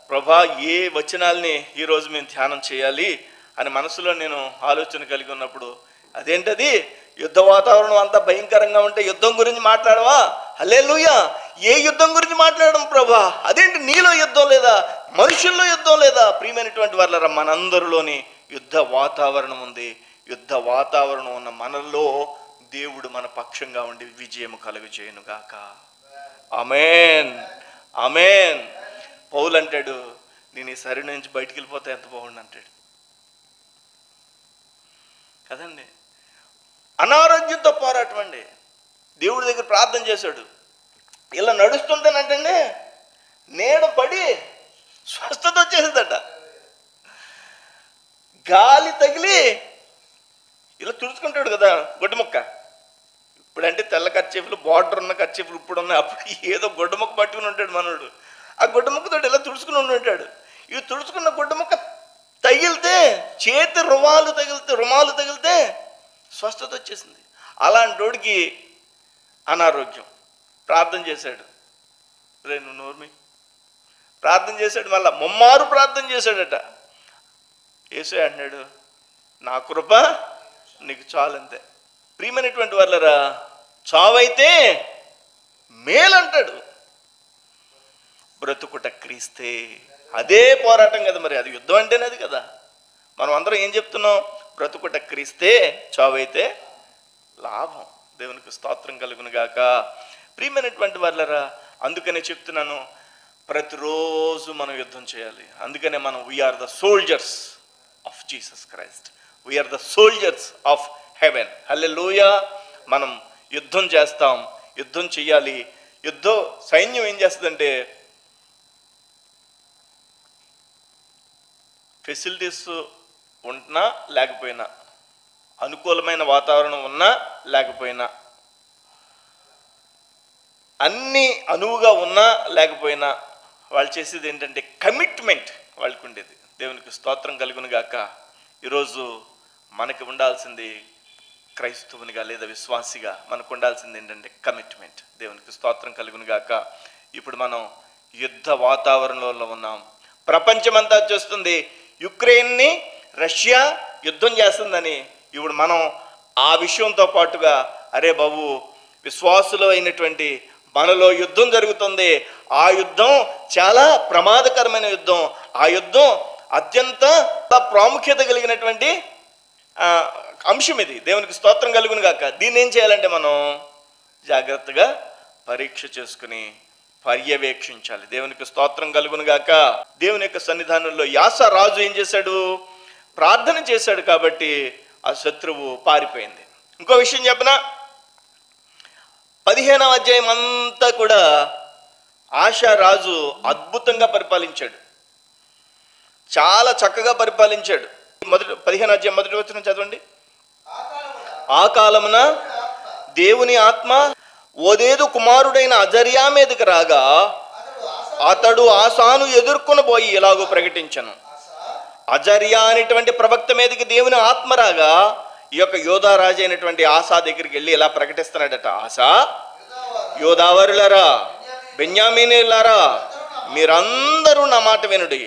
ప్రభా ఏ వచనాల్ని ఈరోజు మేము ధ్యానం చేయాలి అని మనసులో నేను ఆలోచన కలిగి ఉన్నప్పుడు, అదేంటది యుద్ధ వాతావరణం అంతా భయంకరంగా ఉంటే యుద్ధం గురించి మాట్లాడవా? హల్లెలూయా. ఏ యుద్ధం గురించి మాట్లాడడం ప్రభా? అదేంటి నీలో యుద్ధం లేదా? మనుషుల్లో యుద్ధం లేదా? ప్రియమైనటువంటి వాళ్ళరా, మనందరిలోని యుద్ధ వాతావరణం ఉంది. యుద్ధ వాతావరణం ఉన్న మనలో దేవుడు మన పక్షంగా ఉండి విజయము కలుగజేయునుగాక. ఆమేన్, ఆమేన్. పౌలు అంటాడు, నేను ఈ సరి నుంచి బయటికి వెళ్ళిపోతే ఎంత బాగుండు అంటాడు కదండి. అనారోగ్యంతో పోరాటం అండి. దేవుడి దగ్గర ప్రార్థన చేశాడు. ఇలా నడుస్తుంటేనంటండి నీడ పడి స్వస్థత వచ్చేసిందట. గాలి తగిలి ఇలా తుడుచుకుంటాడు కదా గొడ్డముక్క. ఇప్పుడంటే తెల్ల కర్చీఫ్లు, బార్డర్ ఉన్న కర్చీఫ్లు ఇప్పుడు ఉన్నాయి. అప్పుడు ఏదో గొడ్డముక్క పట్టుకుని ఉంటాడు మనోడు. ఆ గొడ్డముక్కతో ఇలా తుడుచుకుని ఉంటాడు. ఇవి తుడుచుకున్న గొడ్డముక్క తగిలితే, చేతి రుమాలు తగిలితే స్వస్థత వచ్చేసింది. అలాంటి వాడికి అనారోగ్యం. ప్రార్థన చేశాడు, నువ్వు నోర్మి ప్రార్థన చేశాడు. మళ్ళా ముమ్మారు ప్రార్థన చేశాడట. యేసయ్య అన్నాడు, నా కృప నీకు చాలంతే. ప్రియమైనటువంటి వాళ్ళరా, చావైతే మేలంటాడు, బ్రతుకుట క్రీస్తే. అదే పోరాటం కదా మరి. అది యుద్ధం అంటేనే అది కదా. మనం అందరం ఏం చెప్తున్నాం? బ్రతుకుట క్రీస్తే, చావైతే లాభం. దేవునికి స్తోత్రం కలుగును గాక. ప్రియమైనటువంటి వాళ్ళరా, అందుకనే చెప్తున్నాను, ప్రతిరోజు మనం యుద్ధం చేయాలి. అందుకనే మనం we are the soldiers of Jesus Christ, we are the soldiers of heaven. Hallelujah. మనం యుద్ధం చేస్తాం, యుద్ధం చెయ్యాలి. సైన్యం ఏం చేస్తుందంటే, ఫెసిలిటీస్ ఉన్నా లేకపోయినా, అనుకూలమైన వాతావరణం ఉన్నా లేకపోయినా, అన్నీ అనువుగా ఉన్నా లేకపోయినా, వాళ్ళు చేసేది ఏంటంటే కమిట్మెంట్ వాళ్ళకు ఉండేది. దేవునికి స్తోత్రం కలుగును గాక. ఈరోజు మనకి ఉండాల్సింది, క్రైస్తవునిగా లేదా విశ్వాసిగా మనకు ఉండాల్సింది ఏంటంటే కమిట్మెంట్. దేవునికి స్తోత్రం కలుగును గాక. ఇప్పుడు మనం యుద్ధ వాతావరణంలో ఉన్నాం. ప్రపంచమంతా చూస్తుంది యుక్రెయిన్ని రష్యా యుద్ధం చేస్తుందని. ఇప్పుడు మనం ఆ విషయంతో పాటుగా, అరే బాబు, విశ్వాసులు అయినటువంటి మనలో యుద్ధం జరుగుతుంది. ఆ యుద్ధం చాలా ప్రమాదకరమైన యుద్ధం. ఆ యుద్ధం అత్యంత ప్రాముఖ్యత కలిగినటువంటి అంశం ఇది. దేవునికి స్తోత్రం కలుగును గాక. దీన్ని ఏం చేయాలంటే మనం జాగ్రత్తగా పరీక్ష చేసుకుని పర్యవేక్షించాలి. దేవునికి స్తోత్రం కలుగును గాక. దేవుని యొక్క సన్నిధానంలో యాస రాజు ఏం చేశాడు? ప్రార్థన చేశాడు. కాబట్టి ఆ శత్రువు పారిపోయింది. ఇంకో విషయం చెప్పనా, 15వ అధ్యాయం అంతా కూడా ఆశా రాజు అద్భుతంగా పరిపాలించాడు, చాలా చక్కగా పరిపాలించాడు. 15వ అధ్యాయం మొదటి వచనం చదవండి. ఆ కాలమున దేవుని ఆత్మ ఓదేదు కుమారుడైన అజర్యా మీదకి రాగా, అతడు ఆసాను ఎదుర్కొనబోయి ఇలాగూ ప్రకటించను. అజర్యా అనేటువంటి ప్రవక్త మీదకి దేవుని ఆత్మ రాగా, ఈ యొక్క యోధా రాజు అయినటువంటి ఆసా దగ్గరికి వెళ్ళి ఇలా ప్రకటిస్తున్నాడట. ఆసా, యోధావరులారా, బెన్యామీనీలారా, మీరందరూ నా మాట వినుడి.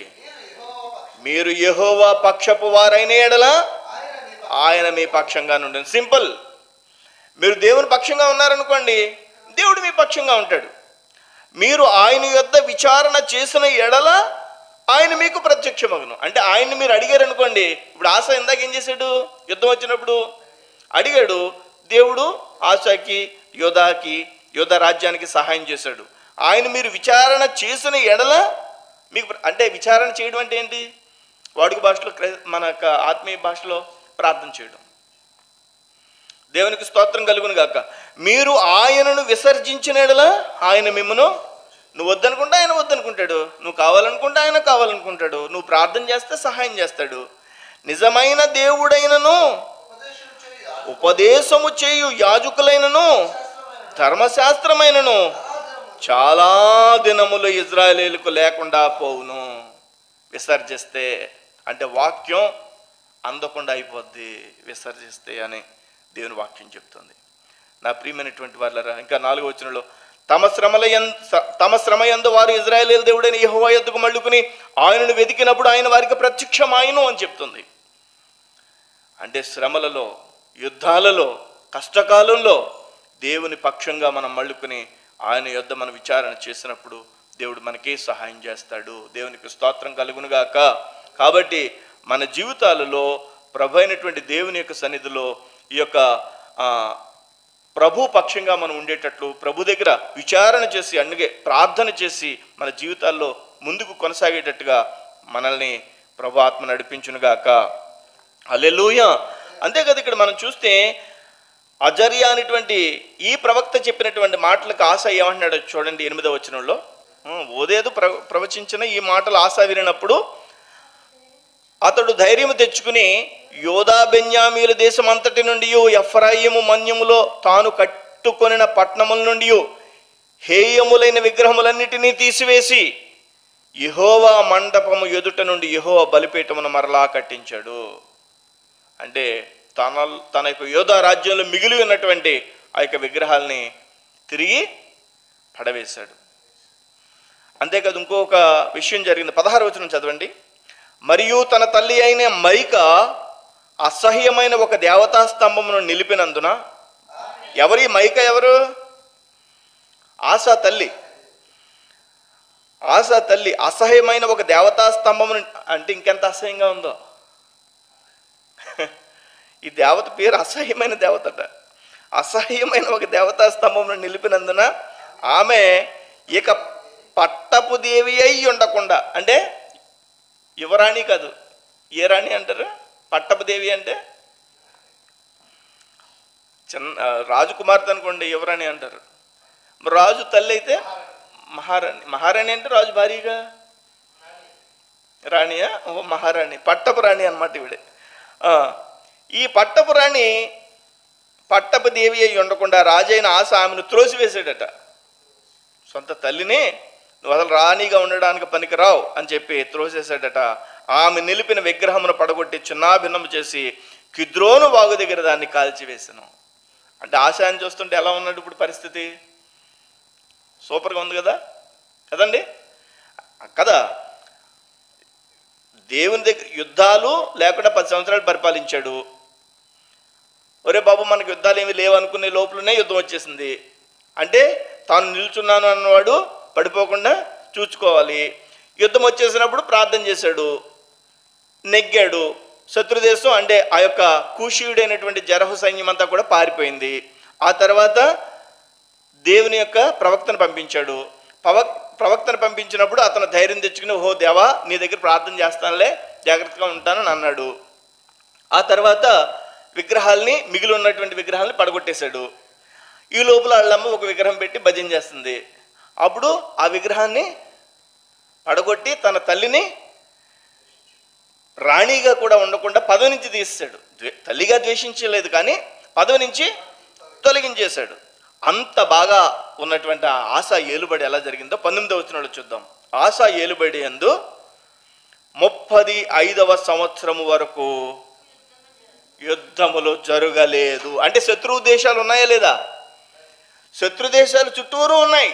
మీరు యెహోవా పక్షపు వారైన ఎడల ఆయన మీ పక్షంగా నుండి. సింపుల్. మీరు దేవుని పక్షంగా ఉన్నారనుకోండి, దేవుడు మీ పక్షంగా ఉంటాడు. మీరు ఆయన యొద్ద విచారణ చేసిన ఎడల ఆయన మీకు ప్రత్యక్షమగును. అంటే ఆయన్ని మీరు అడిగారు అనుకోండి. ఇప్పుడు ఆశ ఇందాక ఏం చేశాడు? యుద్ధం వచ్చినప్పుడు అడిగాడు. దేవుడు ఆశకి, యోధా రాజ్యానికి సహాయం చేశాడు. ఆయన మీరు విచారణ చేసిన ఎడల మీకు, అంటే విచారణ చేయడం అంటే ఏంటి? వాడుక భాషలో, మన ఆత్మీయ భాషలో ప్రార్థన చేయడం. దేవునికి స్తోత్రం కలుగును గాక. మీరు ఆయనను విసర్జించిన యెడల ఆయన మిమ్మను, నువ్వు వద్దనుకుంటే ఆయన వద్దనుకుంటాడు, నువ్వు కావాలనుకుంటే ఆయన కావాలనుకుంటాడు, నువ్వు ప్రార్థన చేస్తే సహాయం చేస్తాడు. నిజమైన దేవుడైనను ఉపదేశము చేయు యాజకులైనను ధర్మశాస్త్రమైనను చాలా దినములు ఇజ్రాయేలీలకు లేకుండా పోవును. విసర్జిస్తే అంటే వాక్యం అందకుండా అయిపోద్ది విసర్జిస్తే అని దేవుని వాక్యం చెప్తుంది. నా ప్రియమైనటువంటి వాళ్ళరా, ఇంకా 4వ వచనంలో తమ శ్రమయందు వారు ఇజ్రాయేలీల దేవుడైన యెహోవా యొద్దకు మళ్ళుకుని ఆయనను వెతికినప్పుడు ఆయన వారికి ప్రత్యక్షమాయను అని చెప్తుంది. అంటే శ్రమలలో, యుద్ధాలలో, కష్టకాలంలో దేవుని పక్షంగా మనం మళ్ళుకుని ఆయన యొద్ద మనం విచారణ చేసినప్పుడు దేవుడు మనకే సహాయం చేస్తాడు. దేవునికి స్తోత్రం కలుగునుగాక. కాబట్టి మన జీవితాలలో ప్రభు అయినటువంటి దేవుని యొక్క సన్నిధిలో ఈ యొక్క ప్రభు పక్షంగా మనం ఉండేటట్లు ప్రభు దగ్గర విచారణ చేసి అన్నిగే ప్రార్థన చేసి మన జీవితాల్లో ముందుకు కొనసాగేటట్టుగా మనల్ని ప్రభు ఆత్మ నడిపించునుగాక. హల్లెలూయా. అంతేకాదు ఇక్కడ మనం చూస్తే అజర్యా అనేటువంటి ఈ ప్రవక్త చెప్పినటువంటి మాటలకు ఆశ ఏమంటున్నాడు చూడండి 8వ వచనంలో. ఓదేదు ప్రవచించిన ఈ మాటలు ఆశ వినినప్పుడు అతడు ధైర్యం తెచ్చుకుని యోధా బెన్యామీల దేశం అంతటి నుండి ఎఫ్రాయిము మన్యములో తాను కట్టుకొనిన పట్టణముల నుండి హేయములైన విగ్రహములన్నిటినీ తీసివేసి యెహోవా మండపము ఎదుట నుండి యెహోవా బలిపీఠమును మరలా కట్టించాడు. అంటే తన యొక్క యోధా రాజ్యంలో మిగిలి ఉన్నటువంటి ఆ యొక్క విగ్రహాలని తిరిగి పడవేశాడు. అంతేకాదు ఇంకొక విషయం జరిగింది. 16వ వచనం చదవండి. మరియు తన తల్లి అయిన మైక అసహ్యమైన ఒక దేవతా స్తంభమును నిలిపినందున, ఎవరి మైక ఎవరు? ఆశా తల్లి. ఆశా తల్లి అసహ్యమైన ఒక దేవతా స్తంభమును, అంటే ఇంకెంత అసహ్యంగా ఉందో. ఈ దేవత పేరు అసహ్యమైన దేవతట. అసహ్యమైన ఒక దేవతా స్తంభమును నిలిపినందున ఆమె ఇక పట్టపు దేవి అయి ఉండకుండా, అంటే యువరాణి కాదు, ఏ రాణి అంటారు? పట్టపు దేవి అంటే రాజకుమార్తె అనుకోండి, యువరాణి అంటారు. రాజు తల్లి అయితే మహారాణి. మహారాణి అంటే రాజు భార్యగా రాణియా? ఓ మహారాణి, పట్టపు రాణి అన్నమాట ఈవిడే. ఈ పట్టపు రాణి పట్టపు దేవి అయి ఉండకుండా రాజైన ఆశ ఆమెను త్రోసివేశాడట. సొంత తల్లిని నువ్వు అసలు రాణిగా ఉండడానికి పనికిరావు అని చెప్పి త్రోసేశాడట. ఆమె నిలిపిన విగ్రహమును పడగొట్టి చిన్నాభిన్నము చేసి కిద్రోను వాగు దగ్గర దాన్ని కాల్చివేసాను. అంటే ఆశయాన్ని చూస్తుంటే ఎలా ఉన్నాడు ఇప్పుడు పరిస్థితి? సూపర్గా ఉంది కదా, కదండి కదా. దేవుని దగ్గర యుద్ధాలు లేకుండా 10 సంవత్సరాలు పరిపాలించాడు. ఒరే బాబు మనకు యుద్ధాలు ఏమి లేవు అనుకునే లోపలనే యుద్ధం వచ్చేసింది. అంటే తాను నిల్చున్నాను అన్నవాడు పడిపోకుండా చూసుకోవాలి. యుద్ధం వచ్చేసినప్పుడు ప్రార్థన చేశాడు, నెగ్గాడు. శత్రుదేశం అంటే ఆ యొక్క కూషీయుడైనటువంటి జరహు సైన్యం అంతా కూడా పారిపోయింది. ఆ తర్వాత దేవుని యొక్క ప్రవక్తను పంపించాడు. ప్రవక్తను పంపించినప్పుడు అతను ధైర్యం తెచ్చుకుని, ఓహో దేవా నీ దగ్గర ప్రార్థన చేస్తానులే, జాగ్రత్తగా ఉంటానని అన్నాడు. ఆ తర్వాత విగ్రహాల్ని, మిగిలి ఉన్నటువంటి విగ్రహాలని పడగొట్టేశాడు. ఈ లోపల వాళ్ళమ్మ ఒక విగ్రహం పెట్టి భజన చేస్తుంది. అప్పుడు ఆ విగ్రహాన్ని పడగొట్టి తన తల్లిని రాణిగా కూడా ఉండకుండా పదవి నుంచి తీసాడు. తల్లిగా ద్వేషించలేదు కానీ పదవి నుంచి తొలగించేశాడు. అంత బాగా ఉన్నటువంటి ఆశ ఏలుబడి ఎలా జరిగిందో 19వ వచనంలో చూద్దాం. ఆశ ఏలుబడి యందు 35వ సంవత్సరము వరకు యుద్ధములు జరగలేదు. అంటే శత్రు దేశాలు ఉన్నాయా లేదా? శత్రు దేశాలు చుట్టూరు ఉన్నాయి.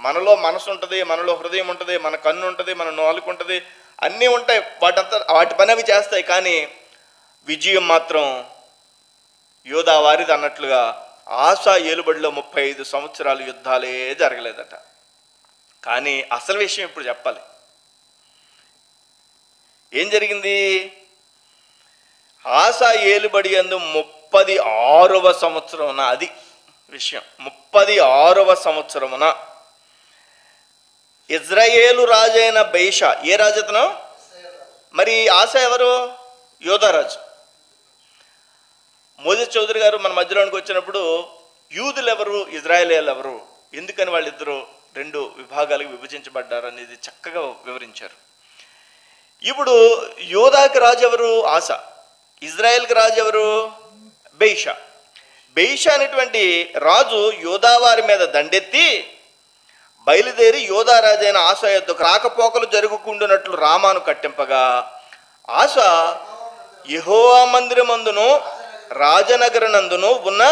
మనలో మనసు ఉంటుంది, మనలో హృదయం ఉంటుంది, మన కన్ను ఉంటుంది, మన నాలుక ఉంటుంది, అన్నీ ఉంటాయి. వాటి పని అవి చేస్తాయి. కానీ విజయం మాత్రం యోధా వారిది అన్నట్లుగా ఆశ ఏలుబడిలో 35 సంవత్సరాలు యుద్ధాలే జరగలేదట. కానీ అసలు విషయం ఇప్పుడు చెప్పాలి. ఏం జరిగింది? ఆశ ఏలుబడి యందు 36వ సంవత్సరమున, అది విషయం, 36వ సంవత్సరమున ఇజ్రాయేలు రాజైన బయషా, ఏ రాజతనం? మరి ఆశ ఎవరు? యోధారాజు. మోజెస్ చౌదరి గారు మన మధ్యలోనికి వచ్చినప్పుడు యూదులు ఎవరు, ఇజ్రాయేలీలు ఎవరు, ఎందుకని వాళ్ళిద్దరూ రెండు విభాగాలకు విభజించబడ్డారు అనేది చక్కగా వివరించారు. ఇప్పుడు యోధాకి రాజు ఎవరు? ఆస. ఇజ్రాయెల్కి రాజు ఎవరు? బెయిషా. బెయిషా అనేటువంటి రాజు యోధా వారి మీద దండెత్తి బయలుదేరి యోధా రాజైన ఆస యొద్దకు రాకపోకలు జరుగుకుండునట్లు రామాను కట్టింపగా, ఆస యెహోవా మందిరమందును రాజనగరనందును ఉన్న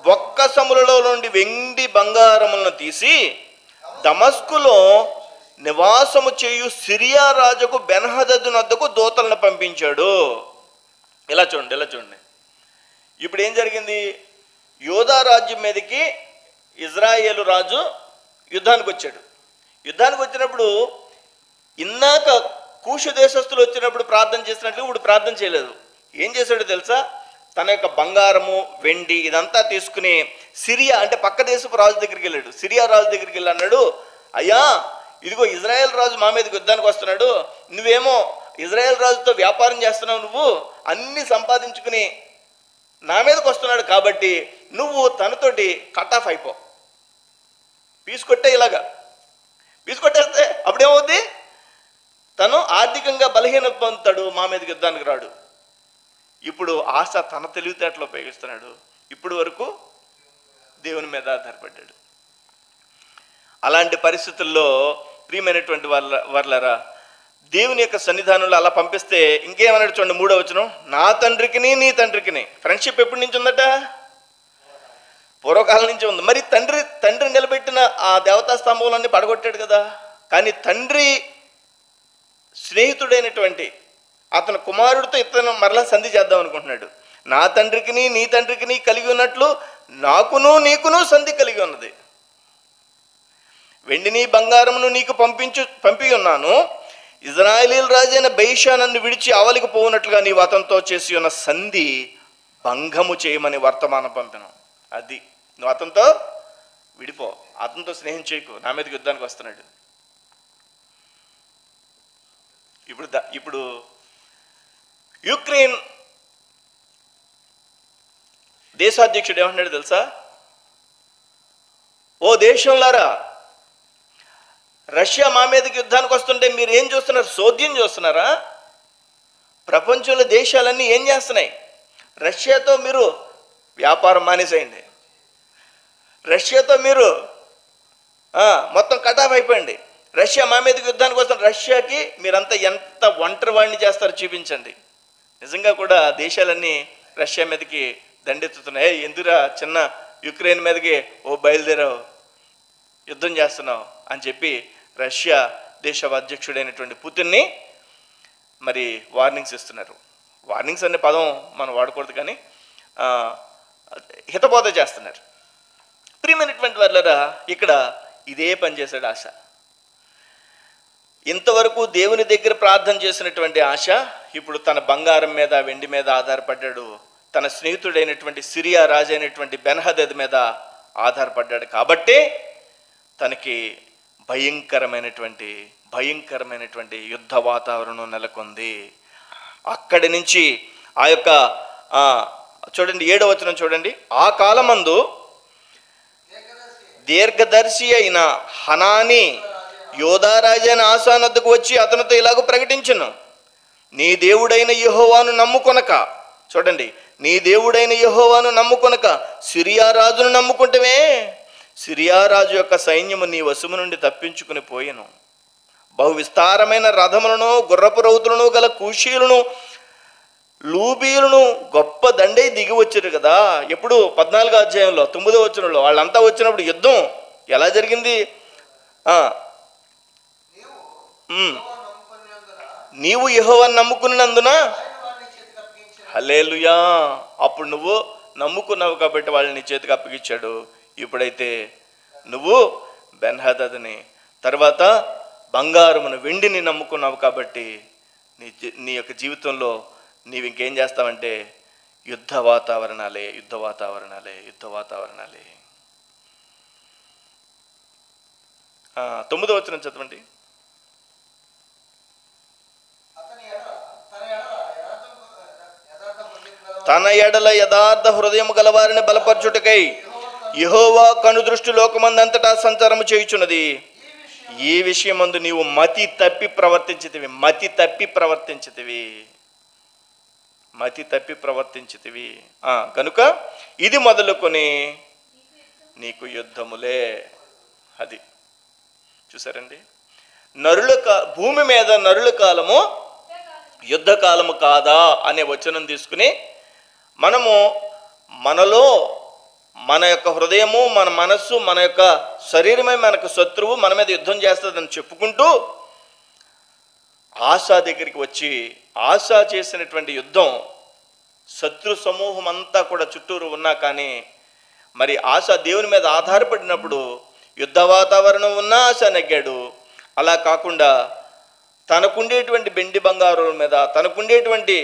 బొక్కసములలో నుండి వెండి బంగారములను తీసి దమస్కులో నివాసము చేయు సిరియా రాజుకు బెన్హదదు నద్దకు దూతలను పంపించాడు. ఇలా చూడండి. ఇప్పుడు ఏం జరిగింది? యోధా రాజ్యం మీదకి ఇజ్రాయేలు రాజు యుద్ధానికి వచ్చాడు. యుద్ధానికి వచ్చినప్పుడు ఇందాక కూషు దేశస్తులు వచ్చినప్పుడు ప్రార్థన చేసినట్లు ఇప్పుడు ప్రార్థన చేయలేదు. ఏం చేశాడో తెలుసా? తన యొక్క బంగారము, వెండి ఇదంతా తీసుకుని సిరియా అంటే పక్క దేశపు రాజు దగ్గరికి వెళ్ళాడు. సిరియా రాజు దగ్గరికి వెళ్ళి అన్నాడు, అయ్యా ఇదిగో ఇజ్రాయెల్ రాజు మా మీదకి యుద్ధానికి వస్తున్నాడు, నువ్వేమో ఇజ్రాయెల్ రాజుతో వ్యాపారం చేస్తున్నావు, నువ్వు అన్ని సంపాదించుకుని నా మీదకి వస్తున్నాడు కాబట్టి నువ్వు తనతోటి కట్ ఆఫ్ అయిపో, పీసుకొట్టేస్తే అప్పుడేమవుద్ది? తను ఆర్థికంగా బలహీన పొందుతాడు, మా మీదకి యుద్ధానికి రాడు. ఇప్పుడు ఆశ తన తెలివితేటలో ఉపయోగిస్తున్నాడు. ఇప్పుడు వరకు దేవుని మీద ఆధారపడ్డాడు. అలాంటి పరిస్థితుల్లో ప్రియమైనటువంటి వర్లరా, దేవుని యొక్క సన్నిధానంలో అలా పంపిస్తే ఇంకేమన్నాడు చూడండి, 3వ వచనం, నా తండ్రికిని నీ తండ్రికిని. ఫ్రెండ్షిప్ ఎప్పటి నుంచి ఉందట? పూర్వకాలం నుంచి ఉంది. మరి తండ్రి నిలబెట్టిన ఆ దేవతా స్తంభాలన్నీ పడగొట్టాడు కదా. కానీ తండ్రి స్నేహితుడైనటువంటి అతను కుమారుడితో ఇతను మరలా సంధి చేద్దాం అనుకుంటున్నాడు. నా తండ్రికిని నీ తండ్రికిని కలిగి ఉన్నట్లు నాకును నీకును సంధి కలిగి ఉన్నది. వెండిని బంగారమును నీకు పంపి ఉన్నాను. ఇజ్రాయేలీల రాజైన బెయిషా నన్ను విడిచి అవలికి పోవునట్లుగా నీవు అతనితో చేసి ఉన్న సంధి భంగము చేయమని వర్తమానం పంపాను. అది నువ్వు అతనితో విడిపో, అతనితో స్నేహం చేయకు, నా మీదకి యుద్ధానికి వస్తున్నాడు. ఇప్పుడు యుక్రెయిన్ దేశాధ్యక్షుడు ఏమంటున్నాడు తెలుసా? ఓ దేశంలారా, రష్యా మా మీదకి యుద్ధానికి వస్తుంటే మీరు ఏం చూస్తున్నారు? సోద్యం చూస్తున్నారా? ప్రపంచంలో దేశాలన్నీ ఏం చేస్తున్నాయి? రష్యాతో మీరు వ్యాపారం మానేసేయండి, రష్యాతో మీరు మొత్తం కటాఫ్ అయిపోయింది. రష్యా మా మీదకి యుద్ధానికి వస్తున్న రష్యాకి మీరంతా ఎంత ఒంటరి వాడిని చేస్తారో చూపించండి. నిజంగా కూడా దేశాలన్నీ రష్యా మీదకి దండెత్తుతున్నాయి. ఎందుకురా చిన్న యుక్రెయిన్ మీదకి బయలుదేరావు, యుద్ధం చేస్తున్నావు అని చెప్పి రష్యా దేశ అధ్యక్షుడైనటువంటి పుతిన్ని మరి వార్నింగ్స్ ఇస్తున్నారు. వార్నింగ్స్ అనే పదం మనం వాడకూడదు, కానీ హితబోధ చేస్తున్నారు. ప్రియమైనటువంటి వాళ్ళరా, ఇక్కడ ఇదే పని చేశాడు ఆశ. ఇంతవరకు దేవుని దగ్గర ప్రార్థన చేసినటువంటి ఆశ ఇప్పుడు తన బంగారం మీద, వెండి మీద ఆధారపడ్డాడు. తన స్నేహితుడైనటువంటి సిరియా రాజు అయినటువంటి బెన్హదద్ మీద ఆధారపడ్డాడు. కాబట్టే తనకి భయంకరమైనటువంటి యుద్ధ వాతావరణం నెలకొంది. అక్కడి నుంచి ఆ యొక్క చూడండి 7వ వచనం చూడండి, ఆ కాలమందు దీర్ఘదర్శి అయిన హనాని యోధా రాజైన ఆసా నద్దకు వచ్చి అతనితో ఇలాగ ప్రకటించును, నీ దేవుడైన యెహోవాను నమ్ముకొనక, చూడండి, నీ దేవుడైన యెహోవాను నమ్ముకొనక సిరియా రాజును నమ్ముకుంటమే, సిరియా రాజు యొక్క సైన్యము నీ వశము నుండి తప్పించుకుని పోయెను. బహు విస్తారమైన రథములను గుర్రపు రౌతులను గల కూషీలను లూబీలను గొప్ప దండే దిగి వచ్చారు కదా. ఎప్పుడు 14వ అధ్యాయంలో 9వ వచనంలో వాళ్ళంతా వచ్చినప్పుడు యుద్ధం ఎలా జరిగింది? నీవు యెహోవాను నమ్ముకున్నందున హల్లెలూయా, అప్పుడు నువ్వు నమ్ముకున్నావు కాబట్టి వాళ్ళని నీ చేతికి అప్పగించాడు. ఇప్పుడైతే నువ్వు బెన్హదద్ని తర్వాత బంగారమును వెండిని నమ్ముకున్నావు కాబట్టి నీ యొక్క జీవితంలో నీవు ఇంకేం చేస్తావంటే యుద్ధ వాతావరణాలే. 9వ వచనం చదవండి. తన ఎడల యథార్థ హృదయం గలవారిని బలపరచుటకై యెహోవా కనుదృష్టి లోకమందంతటా సంచారము చేయుచున్నది. ఈ విషయమందు నీవు మతి తప్పి ప్రవర్తించితివి కనుక ఇది మొదలుకొని నీకు యుద్ధములే. అది చూసారండి, భూమి మీద నరుల కాలము యుద్ధ కాలము కాదా అనే వచనం తీసుకుని మనలో మన యొక్క హృదయము, మన మనస్సు, మన యొక్క శరీరమే మనకు శత్రువు, మన మీద యుద్ధం చేస్తుందని చెప్పుకుంటూ ఆశా దగ్గరికి వచ్చి ఆశా చేసినటువంటి యుద్ధం శత్రు సమూహం అంతా కూడా చుట్టూరు ఉన్నా కానీ మరి ఆశ దేవుని మీద ఆధారపడినప్పుడు యుద్ధ వాతావరణం ఉన్నా ఆశ నెగ్గాడు. అలా కాకుండా తనకుండేటువంటి వెండి బంగారుల మీద, తనకుండేటువంటి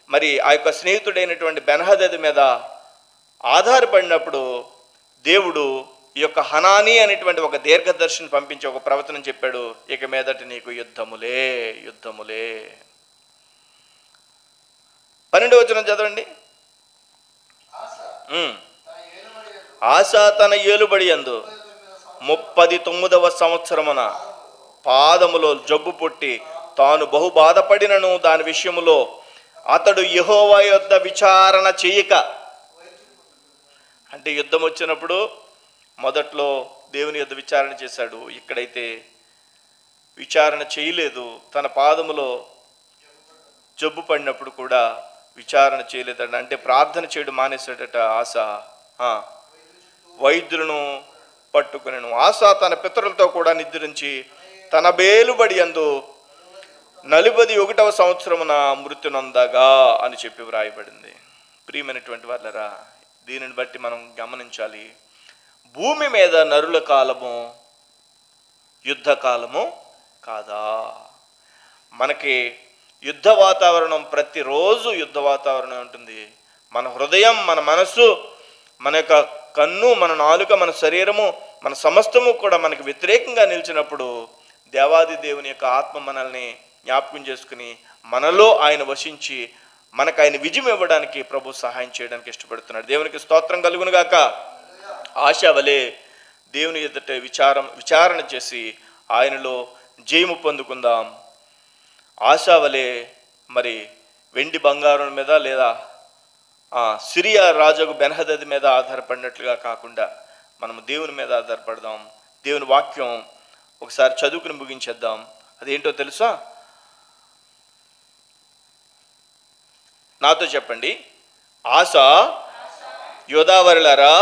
మరి ఆ యొక్క స్నేహితుడైనటువంటి బెన్హదద్ మీద ఆధారపడినప్పుడు దేవుడు ఈ యొక్క హనానీ అనేటువంటి ఒక దీర్ఘదర్శిని పంపించి ఒక ప్రవచనం చెప్పాడు, ఇక మీదట నీకు యుద్ధములే. 12వ వచనం చదవండి. ఆశ తన ఏలుబడి యందు 39వ సంవత్సరమున పాదములో జబ్బు పుట్టి తాను బహు బాధపడినను దాని విషయములో అతడు యెహోవా యొద్ద విచారణ చేయక, అంటే యుద్ధం వచ్చినప్పుడు మొదట్లో దేవుని యొద్ద విచారణ చేశాడు, ఇక్కడైతే విచారణ చేయలేదు. తన పాదములో జబ్బు పడినప్పుడు కూడా విచారణ చేయలేదట, అంటే ప్రార్థన చేయడం మానేశాడట ఆశ. వైద్యులను పట్టుకునేను. ఆశ తన పితరులతో కూడా నిద్రించి తన బేలుబడి యందు 41వ సంవత్సరమున మృత్యు నొందగా అని చెప్పి వ్రాయబడింది. ప్రియమైనటువంటి వాళ్ళరా, దీనిని బట్టి మనం గమనించాలి, భూమి మీద నరుల కాలము యుద్ధ కాలము కాదా. మనకి యుద్ధ వాతావరణం, ప్రతిరోజు యుద్ధ వాతావరణం ఉంటుంది. మన హృదయం, మన మనస్సు, మన యొక్క కన్ను, మన నాలుక, మన శరీరము, మన సమస్తము కూడా మనకి వ్యతిరేకంగా నిలిచినప్పుడు దేవాది దేవుని యొక్క ఆత్మ మనల్ని జ్ఞాపకం చేసుకుని మనలో ఆయన వశించి మనకు ఆయన విజయం ఇవ్వడానికి ప్రభు సహాయం చేయడానికి ఇష్టపడుతున్నాడు. దేవునికి స్తోత్రం కలుగును గాక. ఆశ వలె దేవుని ఎదుట విచారణ చేసి ఆయనలో జయము పొందుకుందాం. ఆశ వలె మరి వెండి బంగారం మీద లేదా సిరియా రాజుకు బెన్హదద్ మీద ఆధారపడినట్లుగా కాకుండా మనం దేవుని మీద ఆధారపడదాం. దేవుని వాక్యం ఒకసారి చదువుకుని ముగించేద్దాం. అదేంటో తెలుసా? నాతో చెప్పండి. ఆశ యోధావరులారా,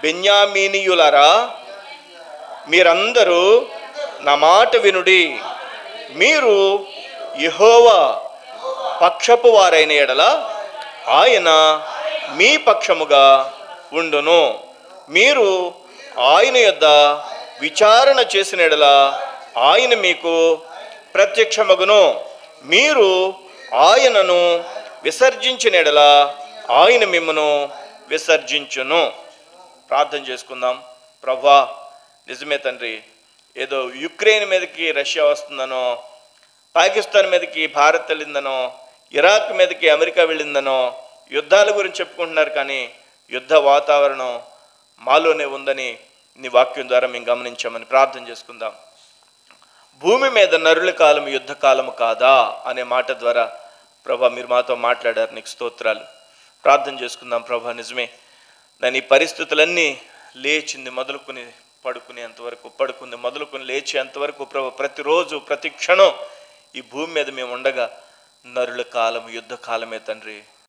బెన్యామీనీయులారా, మీరందరూ నా మాట వినుడి. మీరు యెహోవా పక్షపు వారైన ఎడల ఆయన మీ పక్షముగా ఉండును. మీరు ఆయన యొద్ద విచారణ చేసిన ఎడల ఆయన మీకు ప్రత్యక్షమగును. మీరు ఆయనను విసర్జించిన ఎడల ఆయన మిమ్మను విసర్జించును. ప్రార్థన చేసుకుందాం. ప్రభువా, నిజమే తండ్రి, ఏదో యుక్రెయిన్ మీదకి రష్యా వస్తుందనో, పాకిస్తాన్ మీదకి భారత్ వెళ్ళిందనో, ఇరాక్ మీదకి అమెరికా వెళ్ళిందనో యుద్ధాల గురించి చెప్పుకుంటున్నారు, కానీ యుద్ధ వాతావరణం మాలోనే ఉందని నీ వాక్యం ద్వారా మేము గమనించామని ప్రార్థన చేసుకుందాం. భూమి మీద నరుల కాలం యుద్ధ కాలము కాదా అనే మాట ద్వారా ప్రభా మీరు మాతో మాట్లాడారు, నీకు స్తోత్రాలు. ప్రార్థన చేసుకుందాం. ప్రభా, నిజమే దాని పరిస్థితులన్నీ లేచింది మొదలుకొని పడుకునేంతవరకు, పడుకుంది మొదలుకొని లేచేంతవరకు ప్రభా ప్రతిరోజు ప్రతి క్షణం ఈ భూమి మీద మేము ఉండగా నరుల కాలం యుద్ధ కాలమే తండ్రి.